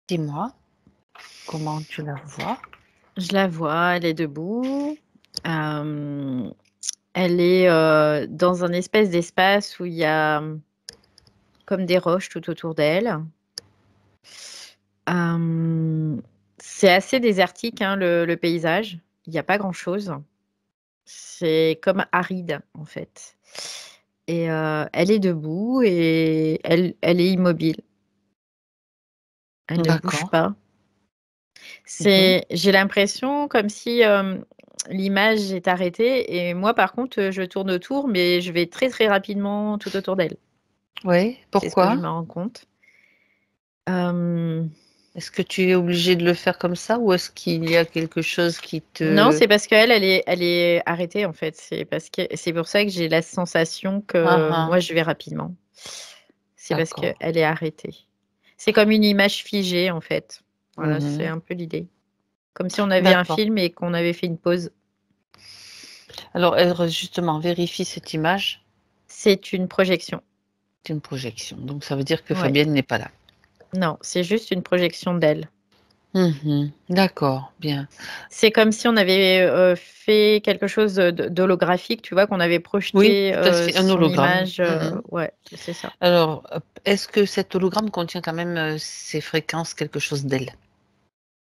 Dis-moi, comment tu la vois? Je la vois, elle est debout. Hem, Elle est, dans un espèce d'espace où il y a, comme des roches tout autour d'elle. Hem, c'est assez désertique, hein, le paysage. Il y a pas grand-chose. C'est comme aride, en fait et elle est debout et elle est immobile. Elle ne bouge D'accord. pas. Mmh. J'ai l'impression comme si, l'image est arrêtée et moi par contre, je tourne autour, mais je vais très, très rapidement tout autour d'elle. Oui, C'est ce que je pourquoi? me rends compte. Hem, Est-ce que tu es obligé de le faire comme ça ou est-ce qu'il y a quelque chose qui non, te c'est parce qu'elle, elle est arrêtée en fait. C'est pour ça que j'ai la sensation ah que ah, moi je vais rapidement. C'est parce d'accord. qu'elle est arrêtée. C'est comme une image figée en fait. Voilà, c'est Mmh. un peu l'idée. Comme si on avait un D'accord. film et qu'on avait fait une pause. Alors, justement, vérifie cette image, C'est une projection. c'est une projection, donc ça veut dire que Ouais. Fabienne n'est pas là. Non, c'est juste une projection d'elle. Mmh. D'accord, bien. C'est comme si on avait, fait quelque chose d'holographique, tu vois? Qu'on avait Oui, projeté, tout à fait, un son hologramme. image, Mmh. ouais, c'est ça. Alors, est-ce que cet hologramme contient quand même, ces fréquences, quelque chose d'elle?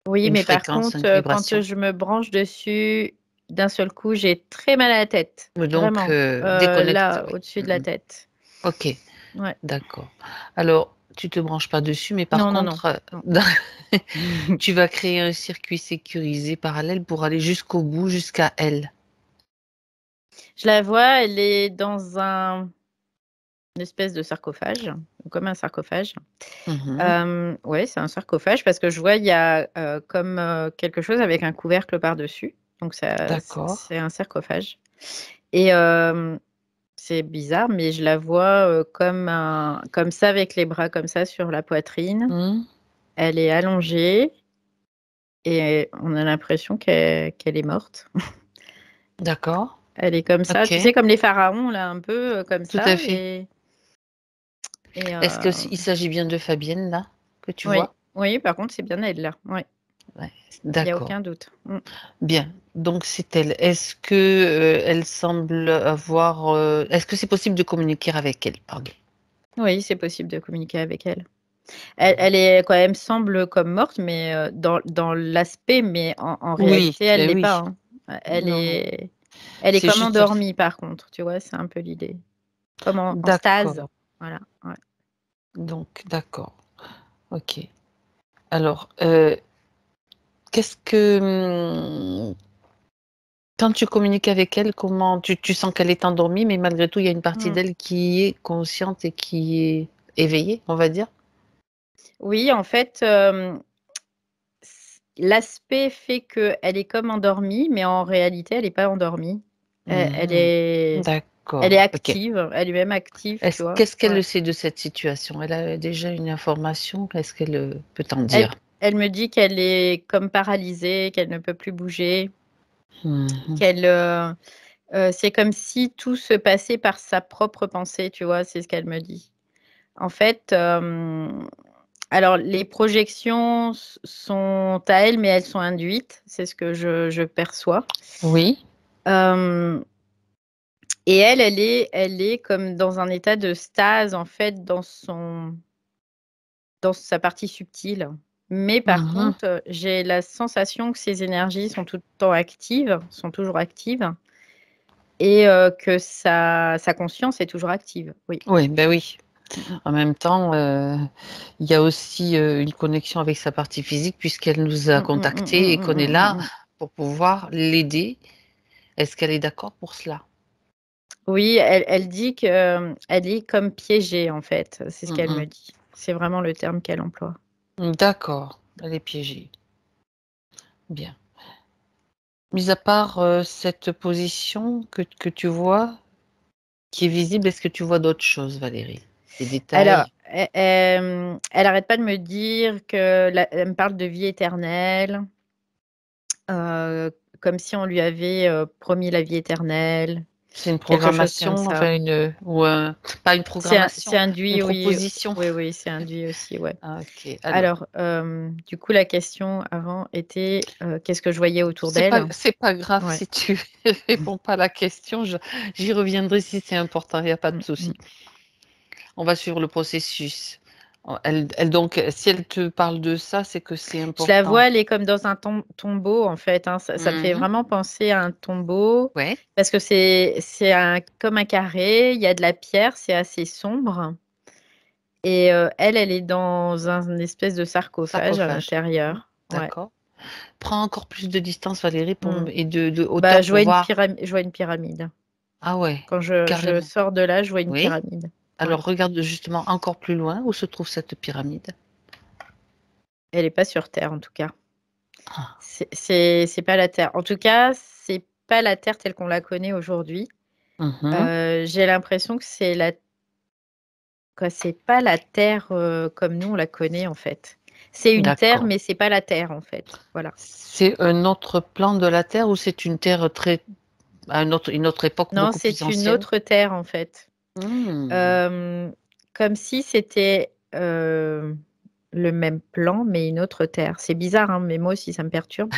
Oui, Une mais par fréquence, contre, une quand vibration? je me branche dessus, d'un seul coup, j'ai très mal à la tête, Donc, vraiment, déconnecte, là, oui. au-dessus de la Mmh. tête. OK. Ouais. D'accord. Alors, tu te branches pas dessus, mais par Non, non, non, contre, non. tu vas créer un circuit sécurisé parallèle pour aller jusqu'au bout, jusqu'à elle. Je la vois, elle est dans une espèce de sarcophage, comme un sarcophage. Mmh. Ouais, c'est un sarcophage parce que je vois, il y a, comme, quelque chose avec un couvercle par-dessus. Donc ça D'accord. c'est un sarcophage et c'est bizarre, mais je la vois, comme ça avec les bras comme ça sur la poitrine. Mmh. Elle est allongée et on a l'impression qu'elle est morte. D'accord. Elle est comme ça, tu OK. sais comme les pharaons là, un peu, comme Tout à ça fait. et Est-ce que il s'agit bien de Fabienne, là, que tu oui, vois? oui, par contre, c'est bien elle là, ouais, Ouais, il y a d'accord. aucun doute. Mmh. Bien, donc c'est elle. Est-ce que, elle semble avoir, est-ce que c'est possible de communiquer avec elle? Pardon. Oui, c'est possible de communiquer avec elle. Elle est quand même semble comme morte, mais dans l'aspect, mais en Oui, réalité, elle beh, l'est oui. pas, hein. Elle Non, non, est elle est c'est comme juste endormie par contre, tu vois? C'est un peu l'idée. Comme en stase. d'accord, Voilà, ouais. donc d'accord, OK. Alors, qu'est-ce que, quand tu communiques avec elle, comment tu sens qu'elle est endormie, mais malgré tout, il y a une partie Mmh. d'elle qui est consciente et qui est éveillée, on va dire? Oui, en fait, l'aspect fait qu'elle est comme endormie, mais en réalité, elle est pas endormie. Elle Mmh. est elle est D'accord, OK. active, elle est même active, tu vois? Qu'est-ce qu'elle Ouais. sait de cette situation? Elle a déjà une information? Qu'est-ce qu'elle, peut t'en Elle dire? elle me dit qu'elle est comme paralysée, qu'elle ne peut plus bouger, Mmh. qu'elle, c'est comme si tout se passait par sa propre pensée, tu vois? C'est ce qu'elle me dit. En fait, alors les projections sont à elle, mais elles sont induites, c'est ce que je perçois. Oui. Hem Et elle est comme dans un état de stase, en fait, dans sa partie subtile. Mais par Mmh. contre, j'ai la sensation que ses énergies sont tout le temps actives, sont toujours actives et que sa conscience est toujours active, oui. Oui, ben oui. Mmh mh. En même temps, il y a aussi, une connexion avec sa partie physique puisqu'elle nous a Mmh mh, mmh, contactés mmh, et mmh, qu'on est mmh, mmh, là mmh. pour pouvoir l'aider. Est-ce qu'elle est d'accord pour cela? Oui, elle dit que, elle est comme piégée, en fait, c'est ce Mmh qu'elle me mh. dit. C'est vraiment le terme qu'elle emploie. D'accord, elle est piégée. Bien. Mis à part, cette position que tu vois, qui est visible, est-ce que tu vois d'autres choses, Valérie? Des Alors, détails? elle arrête pas de me dire que elle me parle de vie éternelle, heu, comme si on lui avait, promis la vie éternelle. C'est une quelque chose comme programmation, ça. enfin ou pas une C'est programmation, une induit, oui, proposition? oui, c'est induit aussi, ouais. Ah OK, alors, Alors, du coup, la question avant était, qu'est-ce que je voyais autour d'elle? c'est pas grave Ouais. si tu réponds pas à la question, j'y reviendrai si c'est important, il y a pas de Mmh mh. souci. On va suivre le processus. Elle donc si elle te parle de ça, c'est que c'est Je la important. vois, elle est comme dans un tombeau, en fait, hein. Ça me fait Mmh. vraiment penser à un tombeau Ouais, parce que c'est comme un carré, il y a de la pierre, c'est assez sombre et elle est dans un espèce de sarcophage à sarcophage. Mmh, l'intérieur. Ouais. d'accord. Prends encore plus de distance Valérie Mmh. et de Bah, hauteur pour voir. je vois une pyramide. Ah ouais, Quand je carrément. sors de là, je vois une Oui? pyramide. Ouais. Alors regarde justement encore plus loin où se trouve cette pyramide. Elle est pas sur terre, en tout cas. Ah. C'est pas la Terre. En tout cas, c'est pas la Terre telle qu'on la connaît aujourd'hui. Mmh. J'ai l'impression que c'est pas la Terre, comme nous on la connaît, en fait. C'est une terre, D'accord. mais c'est pas la Terre, en fait. Voilà. C'est un autre plan de la Terre ou c'est une Terre très à une autre époque Non, beaucoup plus c'est une ancienne? autre Terre, en fait. Mmh. Hem, Comme si c'était, le même plan, mais une autre Terre. C'est bizarre, hein, mais moi aussi ça me perturbe.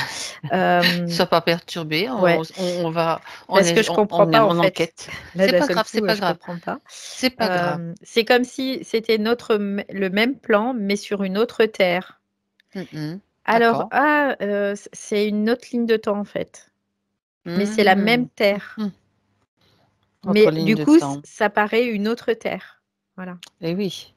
Hem, Sois pas perturbé, ouais, parce que je comprends on est pas, en en fait. enquête. Là, C'est d'un pas seul grave, c'est coup, pas je grave, comprends pas. c'est pas grave. C'est comme si c'était le même plan, mais sur une autre terre. Mmh mh. Alors, D'accord. c'est une autre ligne de temps, en fait, mais c'est la Mmh. même terre. Mmh. Autre Mais ligne du de coup, temps. ça paraît une autre terre. Voilà. Eh oui,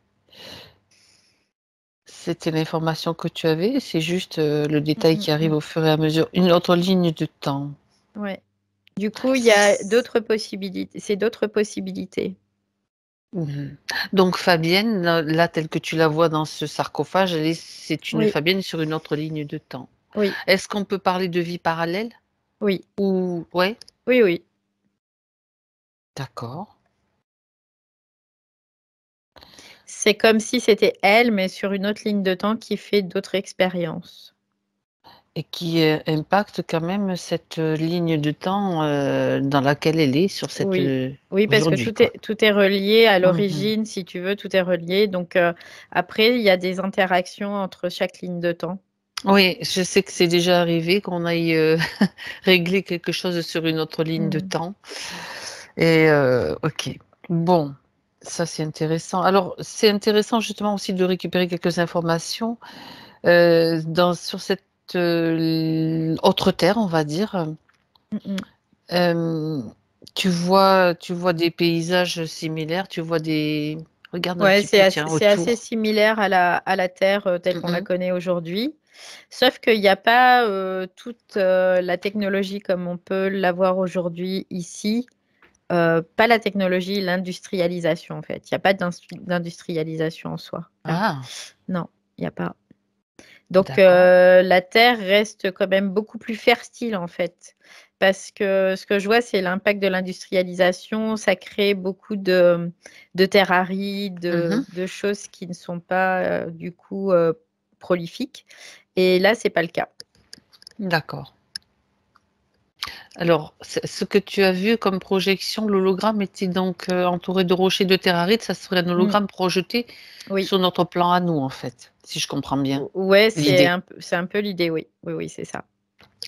c'était l'information que tu avais, c'est juste, le Mmh, détail mmh qui arrive mh. au fur et à mesure. Une autre ligne de temps. Ouais. Du coup, il y a d'autres possibilités, c'est d'autres possibilités. Mmh. Donc Fabienne, là, telle que tu la vois dans ce sarcophage, c'est une Oui, Fabienne sur une autre ligne de temps. oui, Est-ce qu'on peut parler de vie parallèle? oui, Ou ouais? oui, oui. D'accord. C'est comme si c'était elle, mais sur une autre ligne de temps qui fait d'autres expériences. Et qui, impacte quand même cette, ligne de temps, dans laquelle elle est sur cette, Oui, oui, parce que aujourd'hui, quoi. tout est relié à Mmh. l'origine, si tu veux, tout est relié. Donc, après, il y a des interactions entre chaque ligne de temps. Oui, je sais que c'est déjà arrivé qu'on aille, régler quelque chose sur une autre ligne de Mmh. temps et OK. Bon, ça c'est intéressant. Alors, c'est intéressant justement aussi de récupérer quelques informations, sur cette, autre terre, on va dire. Mmh mh. Hem, tu vois des paysages similaires? Tu vois des regarde un Ouais, petit peu, tiens, c'est assez autour. similaire à la Terre, telle qu'on la Mmh. connaît aujourd'hui. Sauf qu'il y a pas, toute, la technologie comme on peut l'avoir aujourd'hui ici. Pas la technologie, l'industrialisation, en fait. Il y a pas d'industrialisation en soi, là. Ah, Non, il y a pas. Donc, d'accord. la terre reste quand même beaucoup plus fertile, en fait. Parce que ce que je vois, c'est l'impact de l'industrialisation. Ça crée beaucoup de terres arides, Mmh. de choses qui ne sont pas, du coup, prolifiques. Et là, c'est pas le cas. D'accord. Alors, ce que tu as vu comme projection, l'hologramme était donc, entouré de rochers de terre aride, ça serait un Mmh, hologramme projeté oui. sur notre plan à nous, en fait, si je comprends bien O Ouais, l'idée? c'est un peu l'idée, oui. Oui, oui, c'est ça.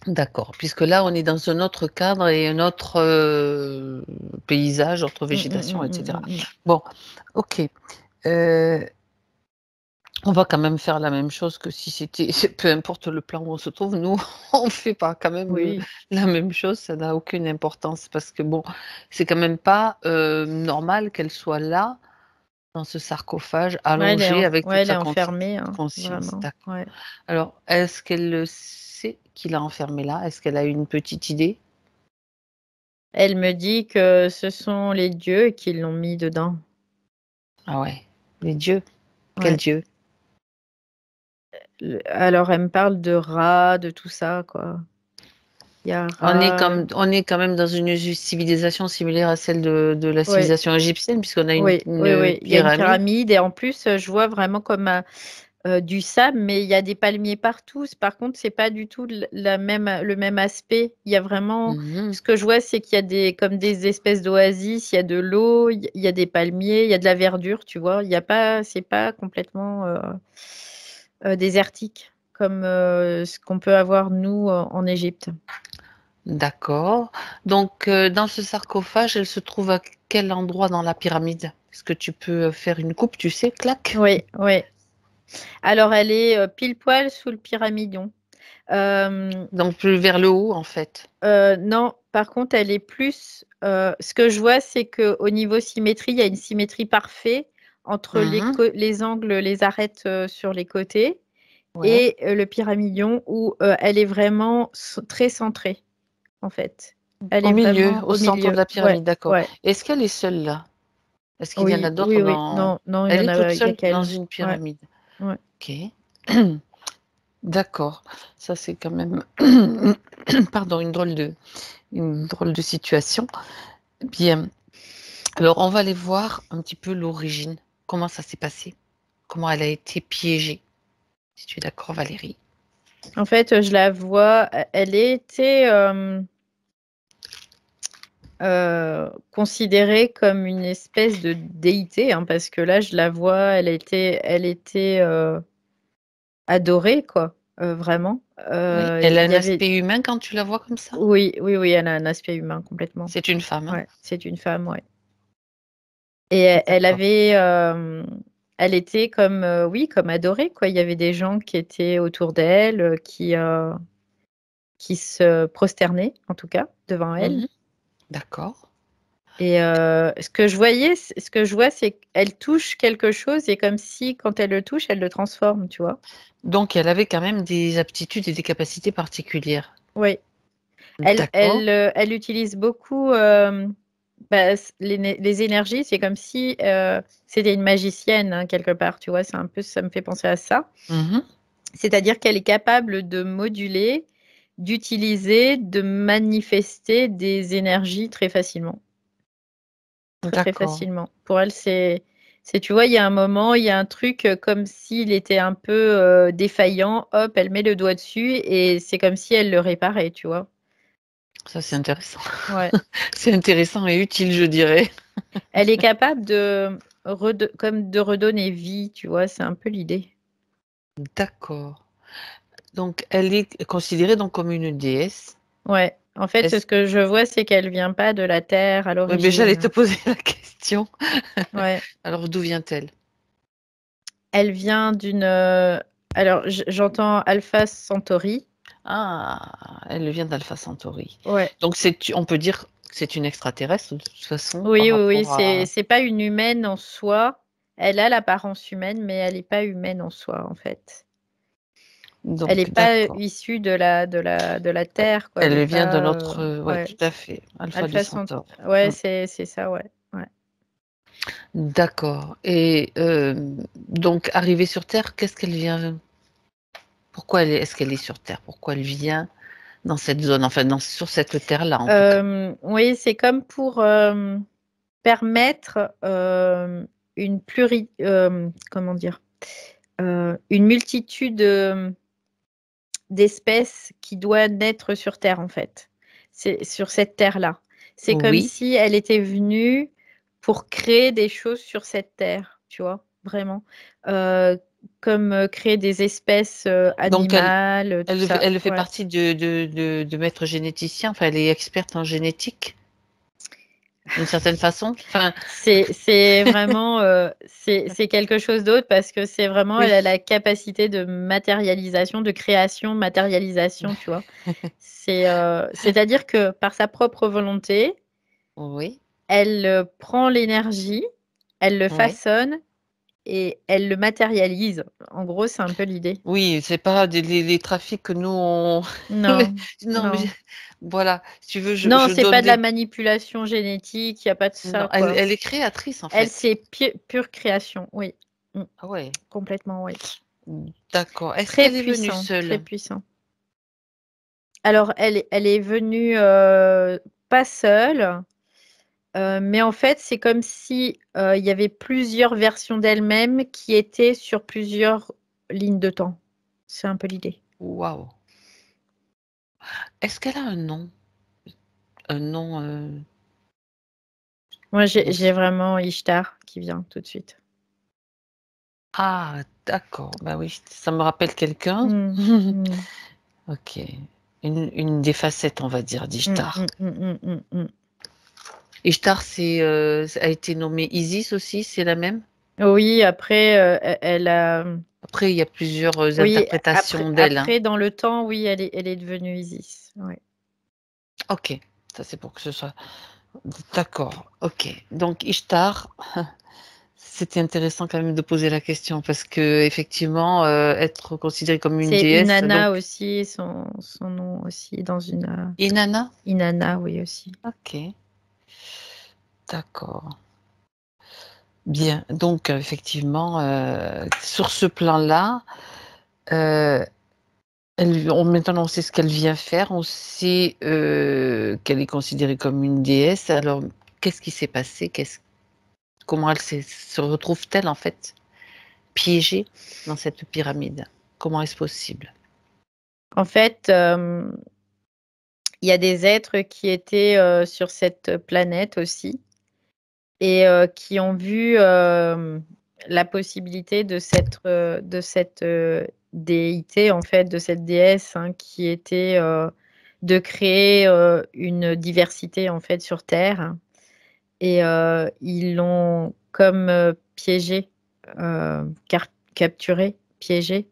D'accord, puisque là, on est dans un autre cadre et un autre, paysage, autre Mmh, mmh, végétation mmh, et mmh, cetera. mmh, mmh. Bon, OK, heu on va quand même faire la même chose que si c'était peu importe le plan où on se trouve, nous, on fait pas quand même Oui. la même chose, ça n'a aucune importance parce que bon, c'est quand même pas, normal qu'elle soit là, dans ce sarcophage, allongée avec Ouais, toute elle est sa enfermée, hein, conscience. vraiment, D'accord. ouais. Alors, est-ce qu'elle le sait qui l'a enfermée là? Est-ce qu'elle a une petite idée? Elle me dit que ce sont les dieux qui l'ont mis dedans. Ah ouais, les dieux? Quel Ouais. dieu? Alors elle me parle de rats, de tout ça, quoi. Il y a rats, On est quand même dans une civilisation similaire à celle de la ouais, civilisation égyptienne puisqu'on a oui, oui, une oui. Il y a une pyramide. pyramide et en plus, je vois vraiment comme, du sable, mais il y a des palmiers partout. Par contre, c'est pas du tout le même aspect. Il y a vraiment, ce que je vois, c'est qu'il y a comme des espèces d'oasis, il y a de l'eau, il y a des palmiers, il y a de la verdure, tu vois. C'est pas complètement désertique comme ce qu'on peut avoir nous en Égypte. D'accord. Donc, dans ce sarcophage, elle se trouve à quel endroit dans la pyramide? Est-ce que tu peux faire une coupe, tu sais, clac? Oui, oui. Alors, elle est pile poil sous le pyramidon. Donc, plus vers le haut, en fait. Non, par contre, elle est plus. Ce que je vois, c'est qu'au niveau symétrie, il y a une symétrie parfaite entre Mhm. les angles, les arêtes sur les côtés Ouais. et le pyramidon où elle est vraiment très centrée, en fait. Elle Au est milieu, vraiment au au centre de milieu. la Ouais, pyramide, d'accord. ouais. Est-ce qu'elle est seule là? Est-ce qu'il y en a Oui, d'autres oui, oui. dans... Non, non, Elle est toute il y a seule dans qu'elle. une Ouais, pyramide. ouais. Ok. D'accord. Ça, c'est quand même, pardon, une drôle de situation. Bien. Alors, on va aller voir un petit peu l'origine. Comment ça s'est passé? Comment elle a été piégée? Si tu es d'accord, Valérie. En fait, je la vois. Elle était considérée comme une espèce de déité, hein, parce que là, je la vois. Elle était adorée, quoi. Vraiment. Oui. Elle a Il un y avait. aspect humain quand tu la vois comme ça? Oui, oui, oui. Elle a un aspect humain complètement. C'est une femme, hein? Ouais, c'est une femme, ouais. Et elle D'accord. avait, elle était comme, oui, comme adorée, quoi. Il y avait des gens qui étaient autour d'elle, qui se prosternaient, en tout cas, devant elle. Mhm. D'accord. Et ce que je vois, c'est qu'elle touche quelque chose et comme si, quand elle le touche, elle le transforme, tu vois. Donc, elle avait quand même des aptitudes et des capacités particulières. Oui. D'accord. Elle utilise beaucoup bah, les énergies. C'est comme si c'était une magicienne, hein, quelque part, tu vois. C'est un peu, ça me fait penser à ça. Mhm. C'est-à-dire qu'elle est capable de moduler, d'utiliser, de manifester des énergies très facilement. Très, très D'accord. facilement. Pour elle, tu vois, il y a un moment, il y a un truc comme s'il était un peu défaillant. Hop, elle met le doigt dessus et c'est comme si elle le réparait, tu vois. Ça, c'est intéressant. Ouais. C'est intéressant et utile, je dirais. Elle est capable comme de redonner vie, tu vois, c'est un peu l'idée. D'accord. Donc, elle est considérée donc comme une déesse. Ouais. En fait, Est-ce... ce que je vois, c'est qu'elle vient pas de la Terre à Oui, mais j'allais te l'origine. poser la question. Ouais. Alors, d'où vient-elle? Elle vient d'une. Alors, j'entends Alpha Centauri. Ah, elle vient d'Alpha Centauri. Ouais. Donc, on peut dire que c'est une extraterrestre de toute façon par Oui, oui, oui. rapport à... C'est pas une humaine en soi. Elle a l'apparence humaine, mais elle n'est pas humaine en soi, en fait. Elle n'est Donc, pas d'accord. issue de la Terre, quoi. Elle est Elle vient de pas. notre... ouais, Ouais. tout à fait. Alpha du Alpha Centaure. Centauri. Ouais, Hmm. c'est ça, ouais. Ouais. D'accord. Et donc, arrivée sur Terre, qu'est-ce qu'elle vient... Pourquoi est-ce qu'elle est sur Terre? Pourquoi elle vient dans cette zone, enfin, sur cette Terre-là, en tout cas? Oui, c'est comme pour permettre comment dire, une multitude d'espèces qui doit naître sur Terre, en fait. C'est sur cette Terre-là. C'est comme Oui. si elle était venue pour créer des choses sur cette Terre, tu vois, vraiment. Euh, Comme créer des espèces Donc, animales, tout ça. elle fait Ouais. partie de maître généticien, enfin, elle est experte en génétique, d'une certaine façon. Enfin, C'est vraiment c'est quelque chose d'autre parce que c'est vraiment elle oui. a la capacité de matérialisation, de création, matérialisation, tu vois. C'est-à-dire que par sa propre volonté, Oui, elle prend l'énergie, elle le oui. façonne et elle le matérialise. En gros, c'est un peu l'idée. Oui, c'est pas les trafics que nous, on... Non, Non, mais non. voilà, si tu veux, Non, je c'est pas donne de la des... manipulation génétique, il y a pas de Non, ça, quoi. elle est créatrice, en Elle, fait. c'est pure création, oui. Mm, Ah ouais, complètement, oui. d'accord. Est-ce Très qu'elle est venue puissant, très seule? puissant. Alors, elle est venue pas seule, mais en fait, c'est comme si il y avait plusieurs versions d'elle-même qui étaient sur plusieurs ligne de temps. C'est un peu l'idée. Waouh! Est-ce qu'elle a un nom? Un nom, Moi, dans j'ai vraiment Ishtar qui vient tout de suite. Ah, d'accord. Bah oui, ça me rappelle quelqu'un. Mmh. Mmh. OK. Une des facettes, on va dire, Mmh, d'Ishtar. mmh, mmh, mmh, mmh, mmh. Ishtar, a été nommée Isis aussi, c'est la même? Oui, après, elle a Après, il y a plusieurs, oui, interprétations d'elle, hein. après dans le temps, oui, elle est devenue Isis. Ouais. OK, ça c'est pour que ce soit d'accord, OK. Donc Ishtar, c'était intéressant quand même de poser la question parce qu'effectivement, être considérée comme une C'est déesse, donc Inanna aussi, son nom aussi dans une, Inanna? Inanna, oui, aussi. OK, d'accord. Bien, donc effectivement, sur ce plan-là, heu, maintenant on sait ce qu'elle vient faire, on sait, qu'elle est considérée comme une déesse. Alors qu'est-ce qui s'est passé? Comment elle se retrouve-t-elle en fait piégée dans cette pyramide? Comment est-ce possible? En fait, il y a des êtres qui étaient, sur cette planète aussi et qui ont vu, la possibilité de cette, déité, en fait, de cette déesse, hein, qui était, de créer, une diversité, en fait, sur terre et ils l'ont comme, piégée, capturée, piégée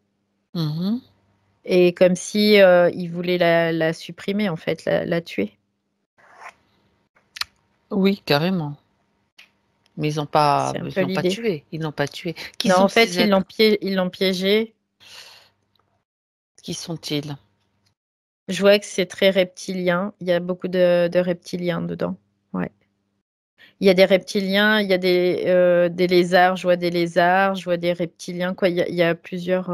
Mmh. et comme si, ils voulaient la supprimer, en fait, la tuer. Oui, carrément. Mais C'est un peu ils l'ont pas l'idée. tué, ils l'ont pas tué. Qui Non, sont en fait, ces êtres? ils l'ont piégé. Qui sont-ils? Je vois que c'est très reptilien. Il y a beaucoup de reptiliens dedans. Ouais. Il y a des reptiliens, il y a des lézards, je vois des lézards, je vois des reptiliens, quoi. Il y a plusieurs,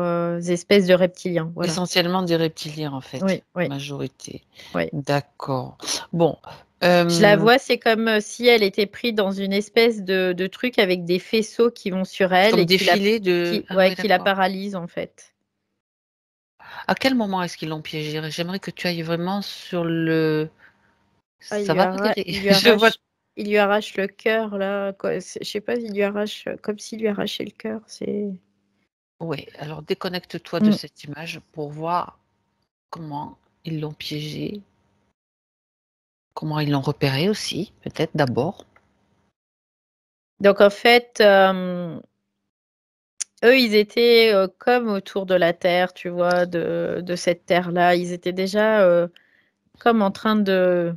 espèces de reptiliens, voilà. Essentiellement des reptiliens en fait, Oui, oui, majorité. oui. D'accord. Bon, Je la hem, vois, c'est comme, si elle était prise dans une espèce de truc avec des faisceaux qui vont sur elle comme et défilé de ah ouais, qui la d'accord. paralysent, en fait. À quel moment est-ce qu'ils l'ont piégée? J'aimerais que tu ailles vraiment sur le Ah, ça va Valérie? il lui Je vois arrache le cœur là, quoi, c'est je sais pas, il lui arrache, comme s'il lui arrachait le cœur, c'est oui, alors déconnecte-toi de mmh. cette image pour voir comment ils l'ont piégée, comment ils l'ont repérée aussi, peut-être d'abord. Donc en fait, eux, ils étaient, comme autour de la terre, tu vois? De cette terre-là. Ils étaient déjà, comme en train de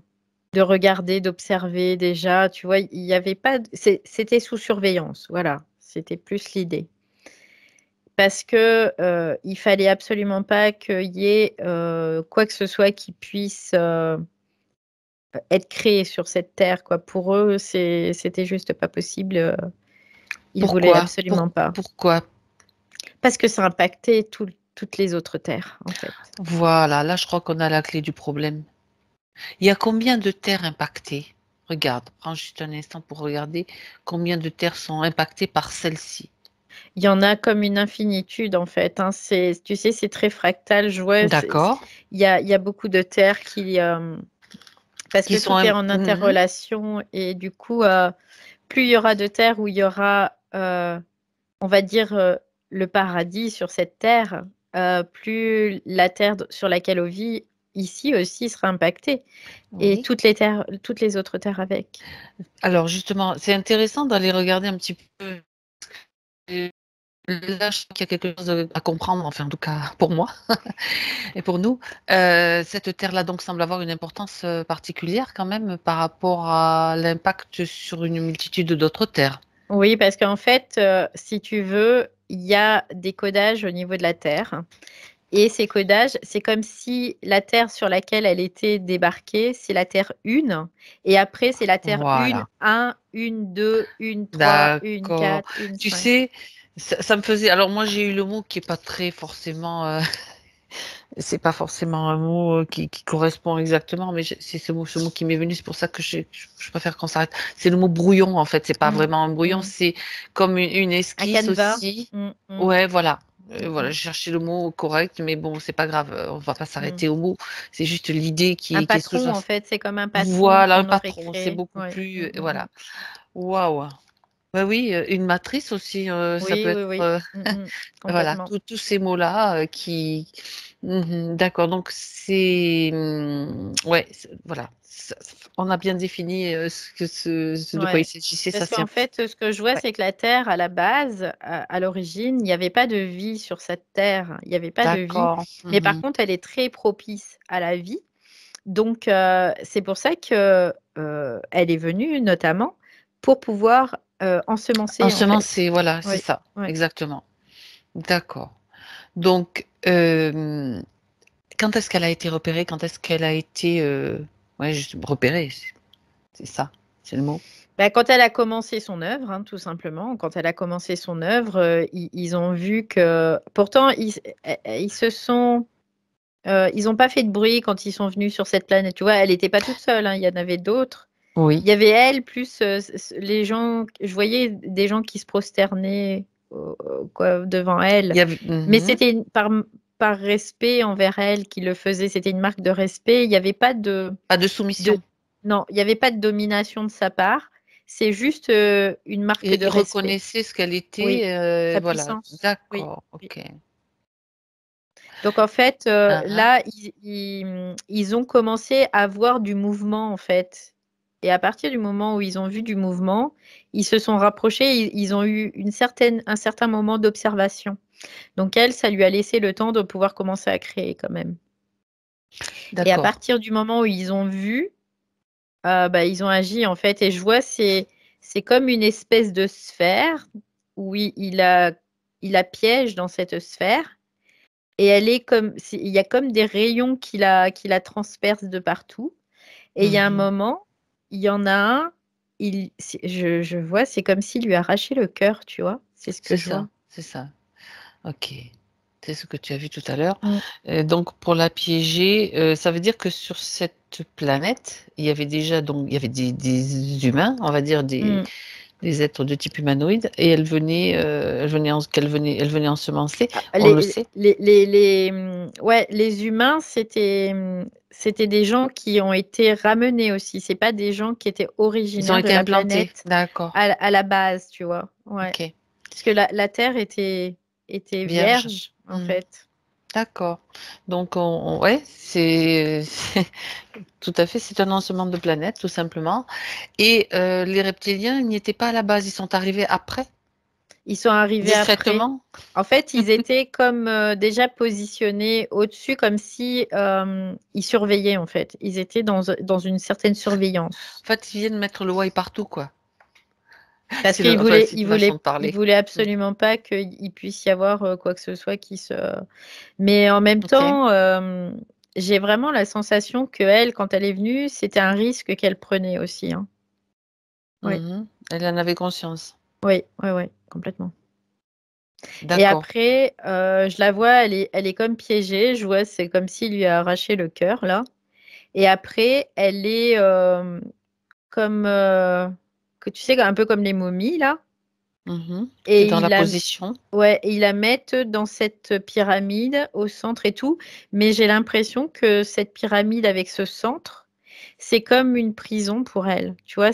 regarder, d'observer déjà, tu vois? Il y avait pas d c'était sous surveillance, voilà, c'était plus l'idée. Parce que, il fallait absolument pas qu'il y ait, quoi que ce soit qui puisse, être créé sur cette terre, quoi. Pour eux, c'était juste pas possible, ils voulaient Pourquoi? absolument pas. Pourquoi? Parce que ça impactait toutes les autres terres, en fait. Voilà, là je crois qu'on a la clé du problème. Il y a combien de terres impactées? Regarde, prends juste un instant pour regarder combien de terres sont impactées par celle-ci. Il y en a comme une infinitude, en fait, hein. C'est tu sais, c'est très fractal. Je vois, D'accord. il y a beaucoup de terres qui, parce Qui que sont tout est im en mmh interrelation et du coup, plus il y aura de terres où il y aura, on va dire, le paradis sur cette terre, plus la terre d sur laquelle on vit ici aussi sera impactée et Oui. toutes les autres terres avec. Alors justement, c'est intéressant d'aller regarder un petit peu, heu, là je crois qu'il y a quelque chose, à comprendre, enfin en tout cas pour moi et pour nous. Cette terre-là donc semble avoir une importance, particulière quand même par rapport à l'impact sur une multitude d'autres terres. Oui, parce qu'en fait, si tu veux, il y a des codages au niveau de la terre et ces codages, c'est comme si la terre sur laquelle elle était débarquée, c'est la terre 1 et après c'est la terre Voilà. 1, 2, 3, D'accord. 4, 1, Tu 5. sais, ça me faisait alors moi j'ai eu le mot qui est pas très forcément, c'est pas forcément un mot, qui correspond exactement, mais c'est ce mot qui m'est venu, c'est pour ça que je préfère qu'on s'arrête. C'est le mot brouillon, en fait, c'est pas Mmh, vraiment un brouillon, mmh. c'est comme une Un esquisse canevas. aussi. Mmh, mmh. Ouais, voilà, Voilà, Mmh. j'ai cherché le mot correct, mais bon, c'est pas grave, on va pas Mmh. s'arrêter au mot. C'est juste l'idée Un qui est patron, en sous-jacente. fait, c'est comme un patron Voilà, un qu'on aurait patron, c'est créé. beaucoup Ouais. plus, Mmh. voilà. Waouh! Bah oui, une matrice aussi, ça Oui, peut oui, être, oui. voilà, Complètement. tous ces mots-là, qui d'accord, donc c'est, ouais, voilà, on a bien défini, ce de quoi il Ouais. s'agissait, ça Parce c'est qu'en important. fait, ce que je vois, Ouais, c'est que la Terre, à la base, à l'origine, il y avait pas de vie sur cette Terre. Il y avait pas de vie. d'accord. Mais par Mmh. contre, elle est très propice à la vie. Donc, c'est pour ça que, elle est venue notamment pour pouvoir, ensemencer, en fait. Ensemencer, voilà, c'est Oui, ça, ouais. exactement. D'accord. Donc, quand est-ce qu'elle a été repérée? Quand est-ce qu'elle a été, ouais, juste repérée, c'est ça, c'est le mot? Bah, quand elle a commencé son œuvre, hein, tout simplement, quand elle a commencé son œuvre, ils ont vu que pourtant ils se sont, ils ont pas fait de bruit quand ils sont venus sur cette planète, tu vois? Elle était pas toute seule, hein, il y en avait d'autres. Oui. Il y avait elle plus, les gens je voyais des gens qui se prosternaient, quoi, devant Il elle, y avait mais mmh. c'était par respect envers elle qu'ils le faisaient, c'était une marque de respect. Il y avait pas Pas de de soumission. non, il y avait pas de domination de sa part. C'est juste, une marque de Ils respect. reconnaissaient ce qu'elle Oui, était, sa voilà, puissance. Oui, d'accord, oui. OK. Donc en fait, Hein, hein. là, ils ont commencé à voir du mouvement, en fait, et à partir du moment où ils ont vu du mouvement, ils se sont rapprochés, ils ont eu un certain moment d'observation. Donc elle, ça lui a laissé le temps de pouvoir commencer à créer quand même, et à D'accord. partir du moment où ils ont vu, bah, ils ont agi, en fait, et je vois, c'est comme une espèce de sphère où il la piège dans cette sphère. Et elle est comme il y a comme des rayons qui la transpercent de partout, et il y a un Mmh. moment, il y en a un, je vois, c'est comme s'il lui arrachait le cœur, tu vois? C'est ce que C'est je vois. ça, c'est ça. OK. C'est ce que tu as vu tout à l'heure. Mmh. Donc pour la piéger, ça veut dire que sur cette planète, il y avait déjà donc il y avait des humains, on va dire Mmh. des êtres de type humanoïde et elle venait ensemencer, Ah, on le sait? ouais, les humains, c'était des gens qui ont été ramenés aussi. C'est pas des gens qui étaient Ils ont originaires de été la implantés, planète d'accord, à la base, tu vois? Ouais. OK. Parce que la Terre était Vierge. vierge, en Mmh. fait. D'accord. Donc ouais, c'est tout à fait, c'est un ensemble de planètes, tout simplement et les reptiliens, ils n'y étaient pas à la base, ils sont arrivés après? Ils sont arrivés après. Discrètement? En fait, ils étaient comme, déjà positionnés au-dessus, comme si, ils surveillaient, en fait. Ils étaient dans une certaine surveillance. En fait, ils viennent mettre le why partout, quoi. Parce C'est qu'ils le enfin, voulaient c'est ils une façon voulaient de ils parler. voulaient Mmh. absolument pas qu'il puisse y avoir, quoi que ce soit qui se mais en même OK. temps, j'ai vraiment la sensation qu'elle, quand elle est venue, c'était un risque qu'elle prenait aussi, hein. Oui, Mmh. Elle en avait conscience. oui, ouais, ouais, complètement. Et D'accord. après, je la vois, elle est comme piégée. Je vois, c'est comme s'il lui a arraché le cœur, là, et après elle est, comme, que tu sais, un peu comme les momies, là, Mmh. Et et dans la position? ouais, et ils la mettent dans cette pyramide au centre et tout, mais j'ai l'impression que cette pyramide avec ce centre, c'est comme une prison pour elle. Tu vois?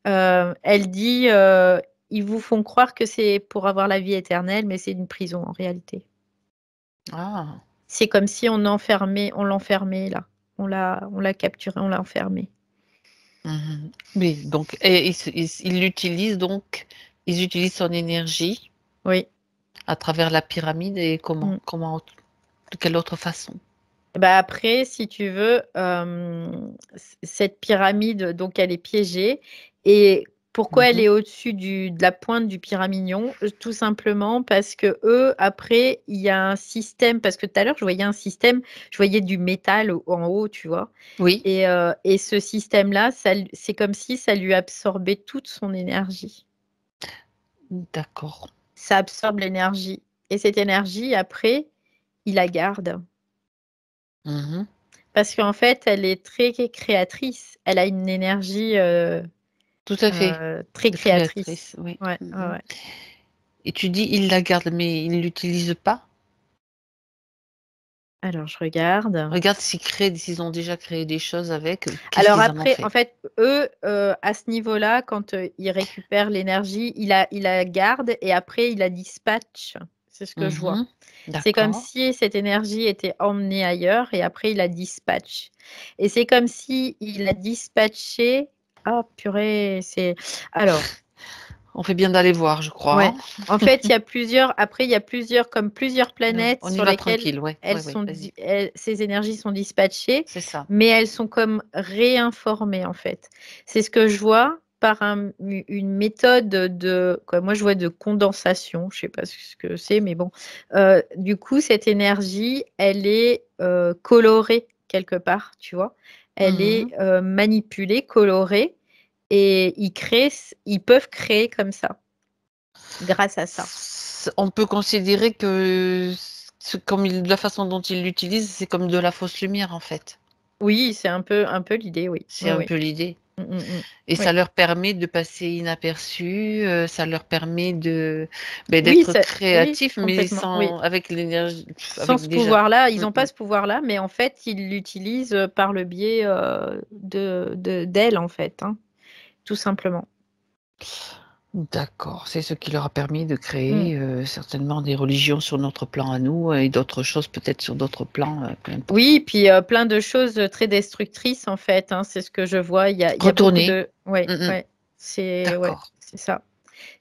Elle dit, «Ils vous font croire que c'est pour avoir la vie éternelle, mais c'est une prison en réalité». Ah! C'est comme si on l'enfermait là. On l'a capturé, on l'a enfermé. Mmh. Oui, donc et ils l'utilisent donc ils utilisent son énergie Oui. à travers la pyramide et Mmh. de quelle autre façon? Bah, après, si tu veux, cette pyramide, donc elle est piégée, et pourquoi elle Mmh. est au-dessus de la pointe du pyramidon? Tout simplement parce qu'eux, après, il y a un système, parce que tout à l'heure, je voyais un système, je voyais du métal en haut, tu vois? Oui, Et ce système-là, c'est comme si ça lui absorbait toute son énergie. d'accord. Ça absorbe l'énergie, et cette énergie, après, il la garde. Mmh. Parce qu'en fait, elle est très créatrice. Elle a une énergie, Tout à fait. très De créatrice. créatrice, oui. Ouais, ouais, Mmh. ouais. Et tu dis il la garde, mais il ne l'utilise pas? Alors je regarde. Regarde s'ils ont déjà créé des choses avec, qu'est-ce Alors qu'ils en ont après, fait? en fait, eux, à ce niveau-là, quand, ils récupèrent l'énergie, il la garde et après il la dispatche. C'est ce que je vois. Mmh. C'est comme D'accord. si cette énergie était emmenée ailleurs et après il la dispatche. Et c'est comme si il la dispatchait. Ah purée, c'est alors, On fait bien d'aller voir, je crois, ouais. hein? En fait, il y a plusieurs Non, planètes on y sur va lesquelles tranquille, ouais, ouais, ouais, vas-y. ces énergies sont dispatchées, C'est ça. mais elles sont comme réinformées, en fait. C'est ce que je vois par une méthode quoi, moi je vois de condensation, je sais pas ce que c'est, mais bon. Du coup, cette énergie, elle est colorée quelque part, tu vois. Elle est Mmh. manipulée, colorée, et ils peuvent créer comme ça grâce à ça. On peut considérer que la façon dont ils l'utilisent, c'est comme de la fausse lumière, en fait. Oui, c'est un peu l'idée, oui. C'est Oui, un oui. peu l'idée Mmh, mmh mh. et ça Oui. leur permet de passer inaperçus, ça leur permet Oui, d'être oui, créatifs, mais complètement, oui. sans avec l'énergie Sans avec ce déjà pouvoir-là, ils mmh n'ont mh. pas ce pouvoir-là, mais en fait, ils l'utilisent, par le biais, d'elles, en fait, hein, tout simplement. D'accord, c'est ce qui leur a permis de Mmh. créer, certainement des religions sur notre plan à nous et d'autres choses peut-être sur d'autres plans, peu importe. Oui, puis, plein de choses, très destructrices, en fait, hein, c'est ce que je vois. Il y a beaucoup Retourner. de ouais, Mmh mh. ouais, ouais, D'accord. c'est ça.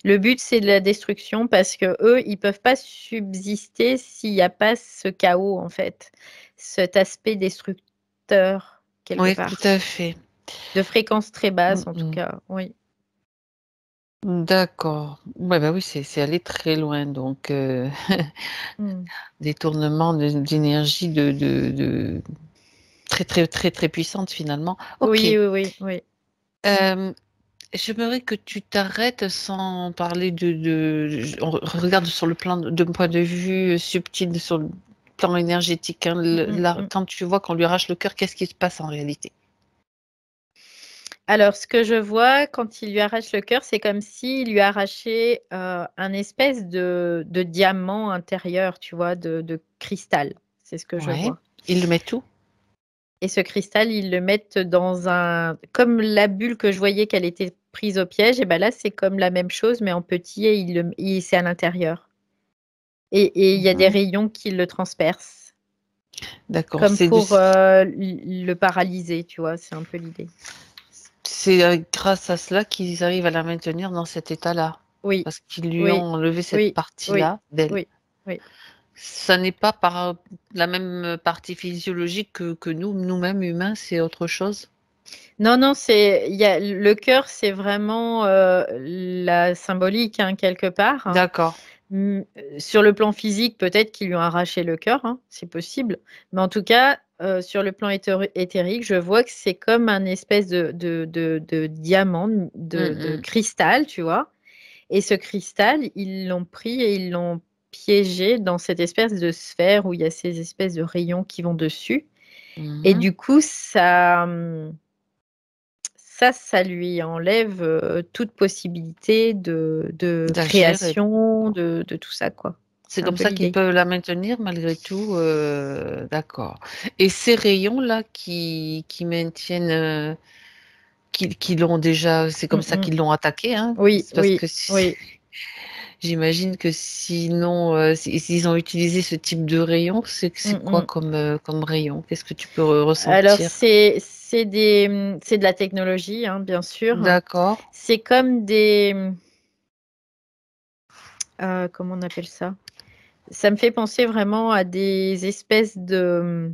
Le but, c'est de la destruction parce que eux, ils peuvent pas subsister s'il y a pas ce chaos, en fait. Cet aspect destructeur, quelque Oui, tout part. à fait. De fréquence très Mmh basse, en tout mh. cas, oui. D'accord. Ouais, bah, oui, c'est aller très loin donc Mmh. détournement d'énergie de très, très, très, très puissante finalement. OK. Oui, oui, oui, oui. Hem, J'aimerais que tu t'arrêtes sans parler on regarde sur le plan d'un point de vue subtil, sur le plan énergétique, hein. Mmh, Le mmh, là, mmh. quand tu vois qu'on lui arrache le cœur, qu'est-ce qui se passe en réalité? Alors, ce que je vois quand il lui arrache le cœur, c'est comme s'il lui arrachait, un espèce de diamant intérieur, tu vois? De cristal. C'est ce que je Ouais. vois. Ils le mettent où? Et ce cristal, ils le mettent dans un comme la bulle que je voyais qu'elle était prise au piège, et ben là, c'est comme la même chose, mais en petit, et c'est à l'intérieur. Et il y a des Mmh. rayons qui le transpercent, D'accord, comme pour, le paralyser, tu vois? C'est un peu l'idée. c'est, grâce à cela qu'ils arrivent à la maintenir dans cet état-là, Oui, parce qu'ils lui ont oui, enlevé cette oui, oui, partie-là d'elle. oui, oui. Ça n'est pas par la même partie physiologique que nous-mêmes humains, c'est autre chose? Non, non, il y a le cœur, c'est vraiment, la symbolique, hein, quelque part, hein. D'accord. Sur le plan physique, peut-être qu'ils lui ont arraché le cœur, hein, c'est possible. Mais en tout cas, sur le plan éthérique, je vois que c'est comme un espèce de diamant, Mmh de mh. cristal, tu vois? Et ce cristal, ils l'ont pris et ils l'ont piégé dans cette espèce de sphère où il y a ces espèces de rayons qui vont dessus, et Mmh. du coup, ça lui enlève, toute possibilité de D'agir et création, d'accord. de tout ça, quoi. C'est C'est un comme peu ça qu'ils l'idée. peuvent la maintenir malgré tout, d'accord et ces rayons-là qui maintiennent, qui l'ont déjà c'est comme Mmh ça mh. qu'ils l'ont attaqué, hein? Oui, C'est parce oui, que oui. j'imagine que sinon, s'ils ont utilisé ce type de rayon, c'est Mmh quoi mh. comme rayon? Qu'est-ce que tu peux Alors ressentir? c'est de la technologie, hein, bien sûr. D'accord. C'est comme des, comment on appelle ça? Ça me fait penser vraiment à des espèces de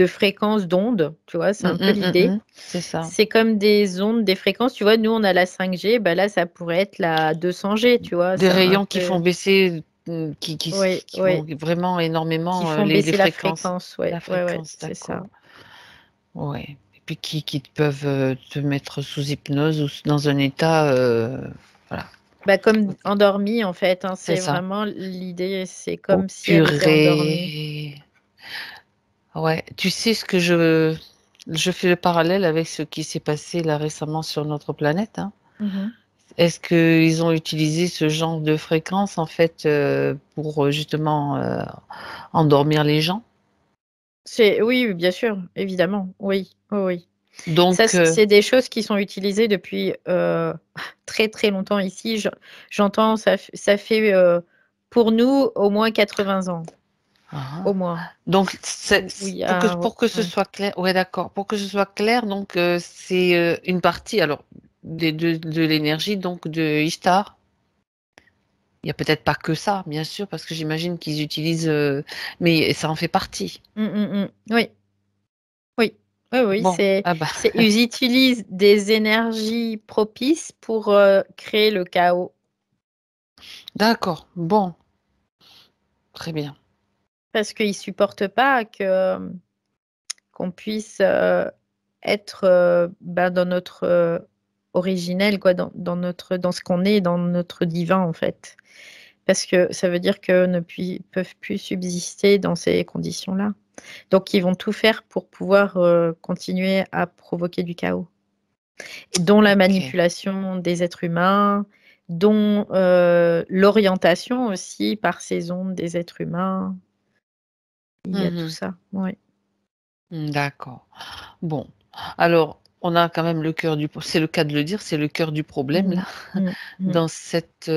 fréquences d'ondes, tu vois? C'est Mmh un peu mh, mmh l'idée. mh. C'est ça. C'est comme des ondes, des fréquences, tu vois? Nous, on a la 5G, bah, là, ça pourrait être la 200G, tu vois? Des C'est un rayons qui peu font baisser, oui, qui oui, vont vraiment qui énormément, font les baisser la fréquences. fréquence, ouais, La ouais, ouais, fréquence, c'est ça. d'accord. Ouais et puis qui peuvent, te mettre sous hypnose ou dans un état, voilà. Bah, comme endormie, en fait, hein, C'est c'est ça. vraiment l'idée, c'est Oh comme si elle était endormie. purée! Ouais, tu sais ce que je fais le parallèle avec ce qui s'est passé là récemment sur notre planète, hein. Mmh mh. Est-ce qu'ils ont utilisé ce genre de fréquence en fait pour justement endormir les gens? Oui, oui, bien sûr, évidemment, oui, oui, oui. Ça, Donc, c'est des choses qui sont utilisées depuis, très, très longtemps ici. J'entends ça fait, pour nous, au moins 80 ans, ah, au moins. donc Où il y pour que a ce ouais. soit clair, ouais d'accord, pour que ce soit clair, donc c'est une partie alors de l'énergie donc de Ishtar. Il y a peut-être pas que ça, bien sûr, parce que j'imagine qu'ils utilisent, mais ça en fait partie. Mmh, mmh, mmh. Oui, oui, oui, oui, Bon, ah bah ils utilisent des énergies propices pour, créer le chaos. d'accord, bon, très bien. Parce qu'ils supportent pas que, qu'on puisse, être, bah, dans notre, originel quoi, dans ce qu'on est, dans notre divin, en fait. Parce que ça veut dire que ne puis peuvent plus subsister dans ces conditions-là. Donc ils vont tout faire pour pouvoir, continuer à provoquer du chaos, dont la OK. manipulation des êtres humains, dont, l'orientation aussi par ces ondes des êtres humains. Il y a tout Mmh. ça, oui. D'accord. Bon, alors on a quand même le cœur du c'est le cas de le dire, c'est le cœur du problème Mmh. là, Mmh. Mmh. dans cette,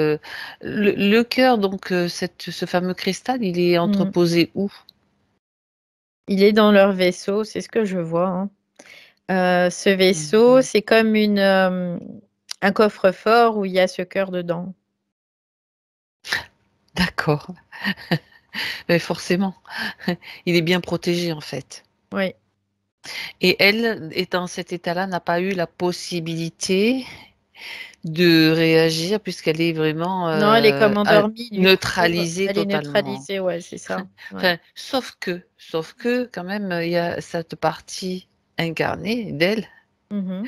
le cœur donc ce fameux cristal, il est Mmh. entreposé où? Il est dans leur vaisseau, c'est ce que je vois, hein. Ce vaisseau, Mmh. c'est comme un coffre-fort où il y a ce cœur dedans. D'accord, mais forcément, il est bien protégé en fait. Oui. Et elle, étant dans cet état-là, n'a pas eu la possibilité de réagir puisqu'elle est vraiment, Non, elle est comme endormie du coup, neutralisée elle est totalement. neutralisée, ouais, c'est ça. Ouais. Enfin, sauf que quand même, il y a cette partie incarnée d'elle, Mmh.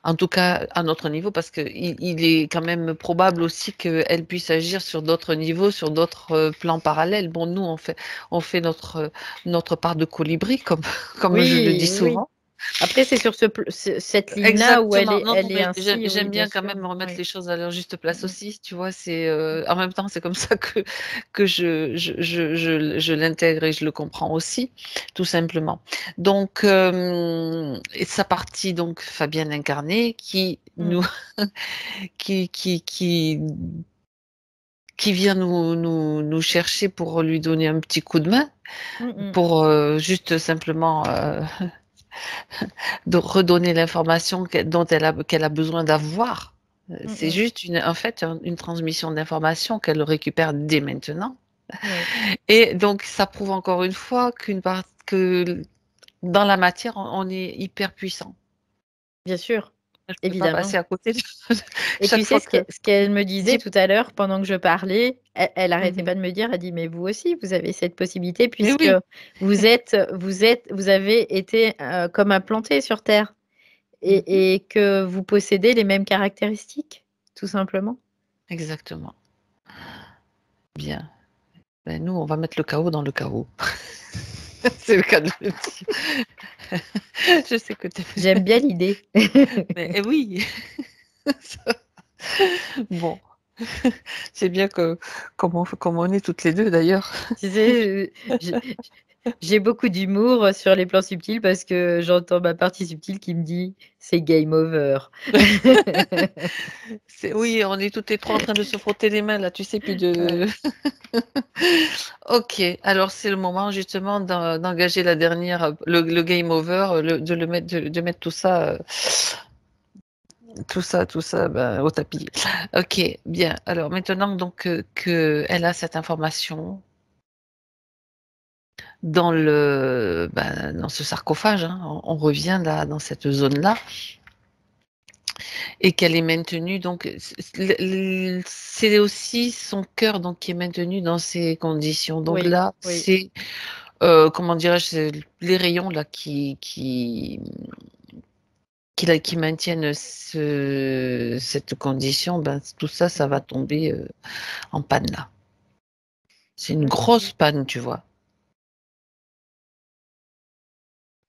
en tout cas à notre niveau, parce qu'il est quand même probable aussi qu'elle puisse agir sur d'autres niveaux, sur d'autres, plans parallèles. Bon, nous, on fait notre part de colibri comme comme je le dis Oui, oui, oui. souvent. Après c'est sur cette ligne-là où Exactement. Non, non, elle est mais ainsi, oui, j'aime bien bien quand sûr. même remettre Oui. les choses à leur juste Mmh place mh. aussi, tu vois? C'est, en même temps, c'est comme ça que je l'intègre et je le comprends aussi, tout simplement. Donc, et sa partie donc Fabienne incarnée qui Mmh. nous qui qui qui qui vient nous chercher pour lui donner un petit coup de main, Mmh mh. pour, juste simplement, de redonner l'information qu'elle a besoin d'avoir. Mmh C'est mh. juste en fait, une transmission d'informations qu'elle récupère dès maintenant Oui, et donc ça prouve encore une fois que dans la matière, on est hyper puissant. bien sûr, Je peux pas évidemment. passer à côté de Et tu chaque sais fois que ce qu'elle me disait dis tout à l'heure pendant que je parlais? Elle arrêtait mmh pas de me dire, elle dit: «Mais vous aussi, vous avez cette possibilité mais puisque oui, vous avez été, comme implantés sur terre mmh et que vous possédez les mêmes caractéristiques, tout simplement». exactement. Bien. Ben, nous, on va mettre le chaos dans le chaos. C'est le cas de le dire. Je sais que tu J'aime bien l'idée. mais oui. Bon. C'est bien que comme on est toutes les 2 d'ailleurs. Tu sais, j'ai beaucoup d'humour sur les plans subtils parce que j'entends ma partie subtile qui me dit: «C'est game over». C'est oui, on est toutes les 3 en train de se frotter les mains là, tu sais, puis Ouais. de OK, alors c'est le moment justement d'engager la dernière, le game over, de le mettre de mettre tout ça, ben, au tapis. OK, bien. Alors maintenant donc, qu'elle a cette information dans ce sarcophage, hein, on revient là, dans cette zone-là. Et qu'elle est maintenue donc c'est aussi son cœur donc qui est maintenu dans ces conditions. Donc Oui, là, oui. c'est, comment dirais-je? C'est les rayons là qui maintiennent cette condition, ben, tout ça, ça va Mmh. tomber, en panne là. C'est une OK. grosse panne, tu vois?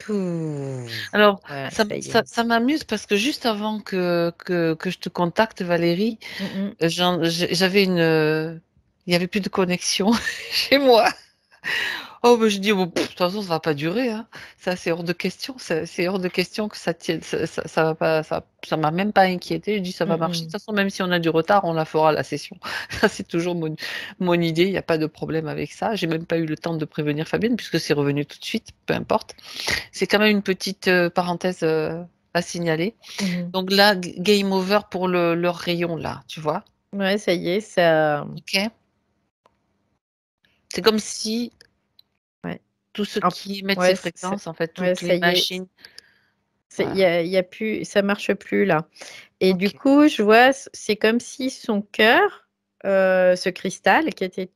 Pouh. Alors, Ouais, ça, ça y ça, est. ça m'amuse parce que juste avant que je te contacte, Valérie, Mm, j'avais il n'y avait plus de connexion chez moi. Oh, ben, je dis, bon, de toute façon, ça va pas durer, hein. Ça, c'est hors de question. C'est hors de question que ça tienne. Ça va pas, ça m'a même pas inquiété. Je dis, ça mm, va marcher. De mm. toute façon, même si on a du retard, on la fera la session. Ça, c'est toujours mon idée. Il n'y a pas de problème avec ça. J'ai même pas eu le temps de prévenir Fabienne puisque c'est revenu tout de suite. Peu importe. C'est quand même une petite parenthèse à signaler. Mhm. Donc là, game over pour leur rayon, là, tu vois. Ouais, ça y est, ça. Ok. C'est comme si Ouais. tous ceux En- qui émettent ces Ouais, fréquences, en fait, ouais, toutes ça les y est. machines. Il Voilà. y a plus, ça marche plus là. Et du Ok. coup, je vois, c'est comme si son cœur, ce cristal, qui était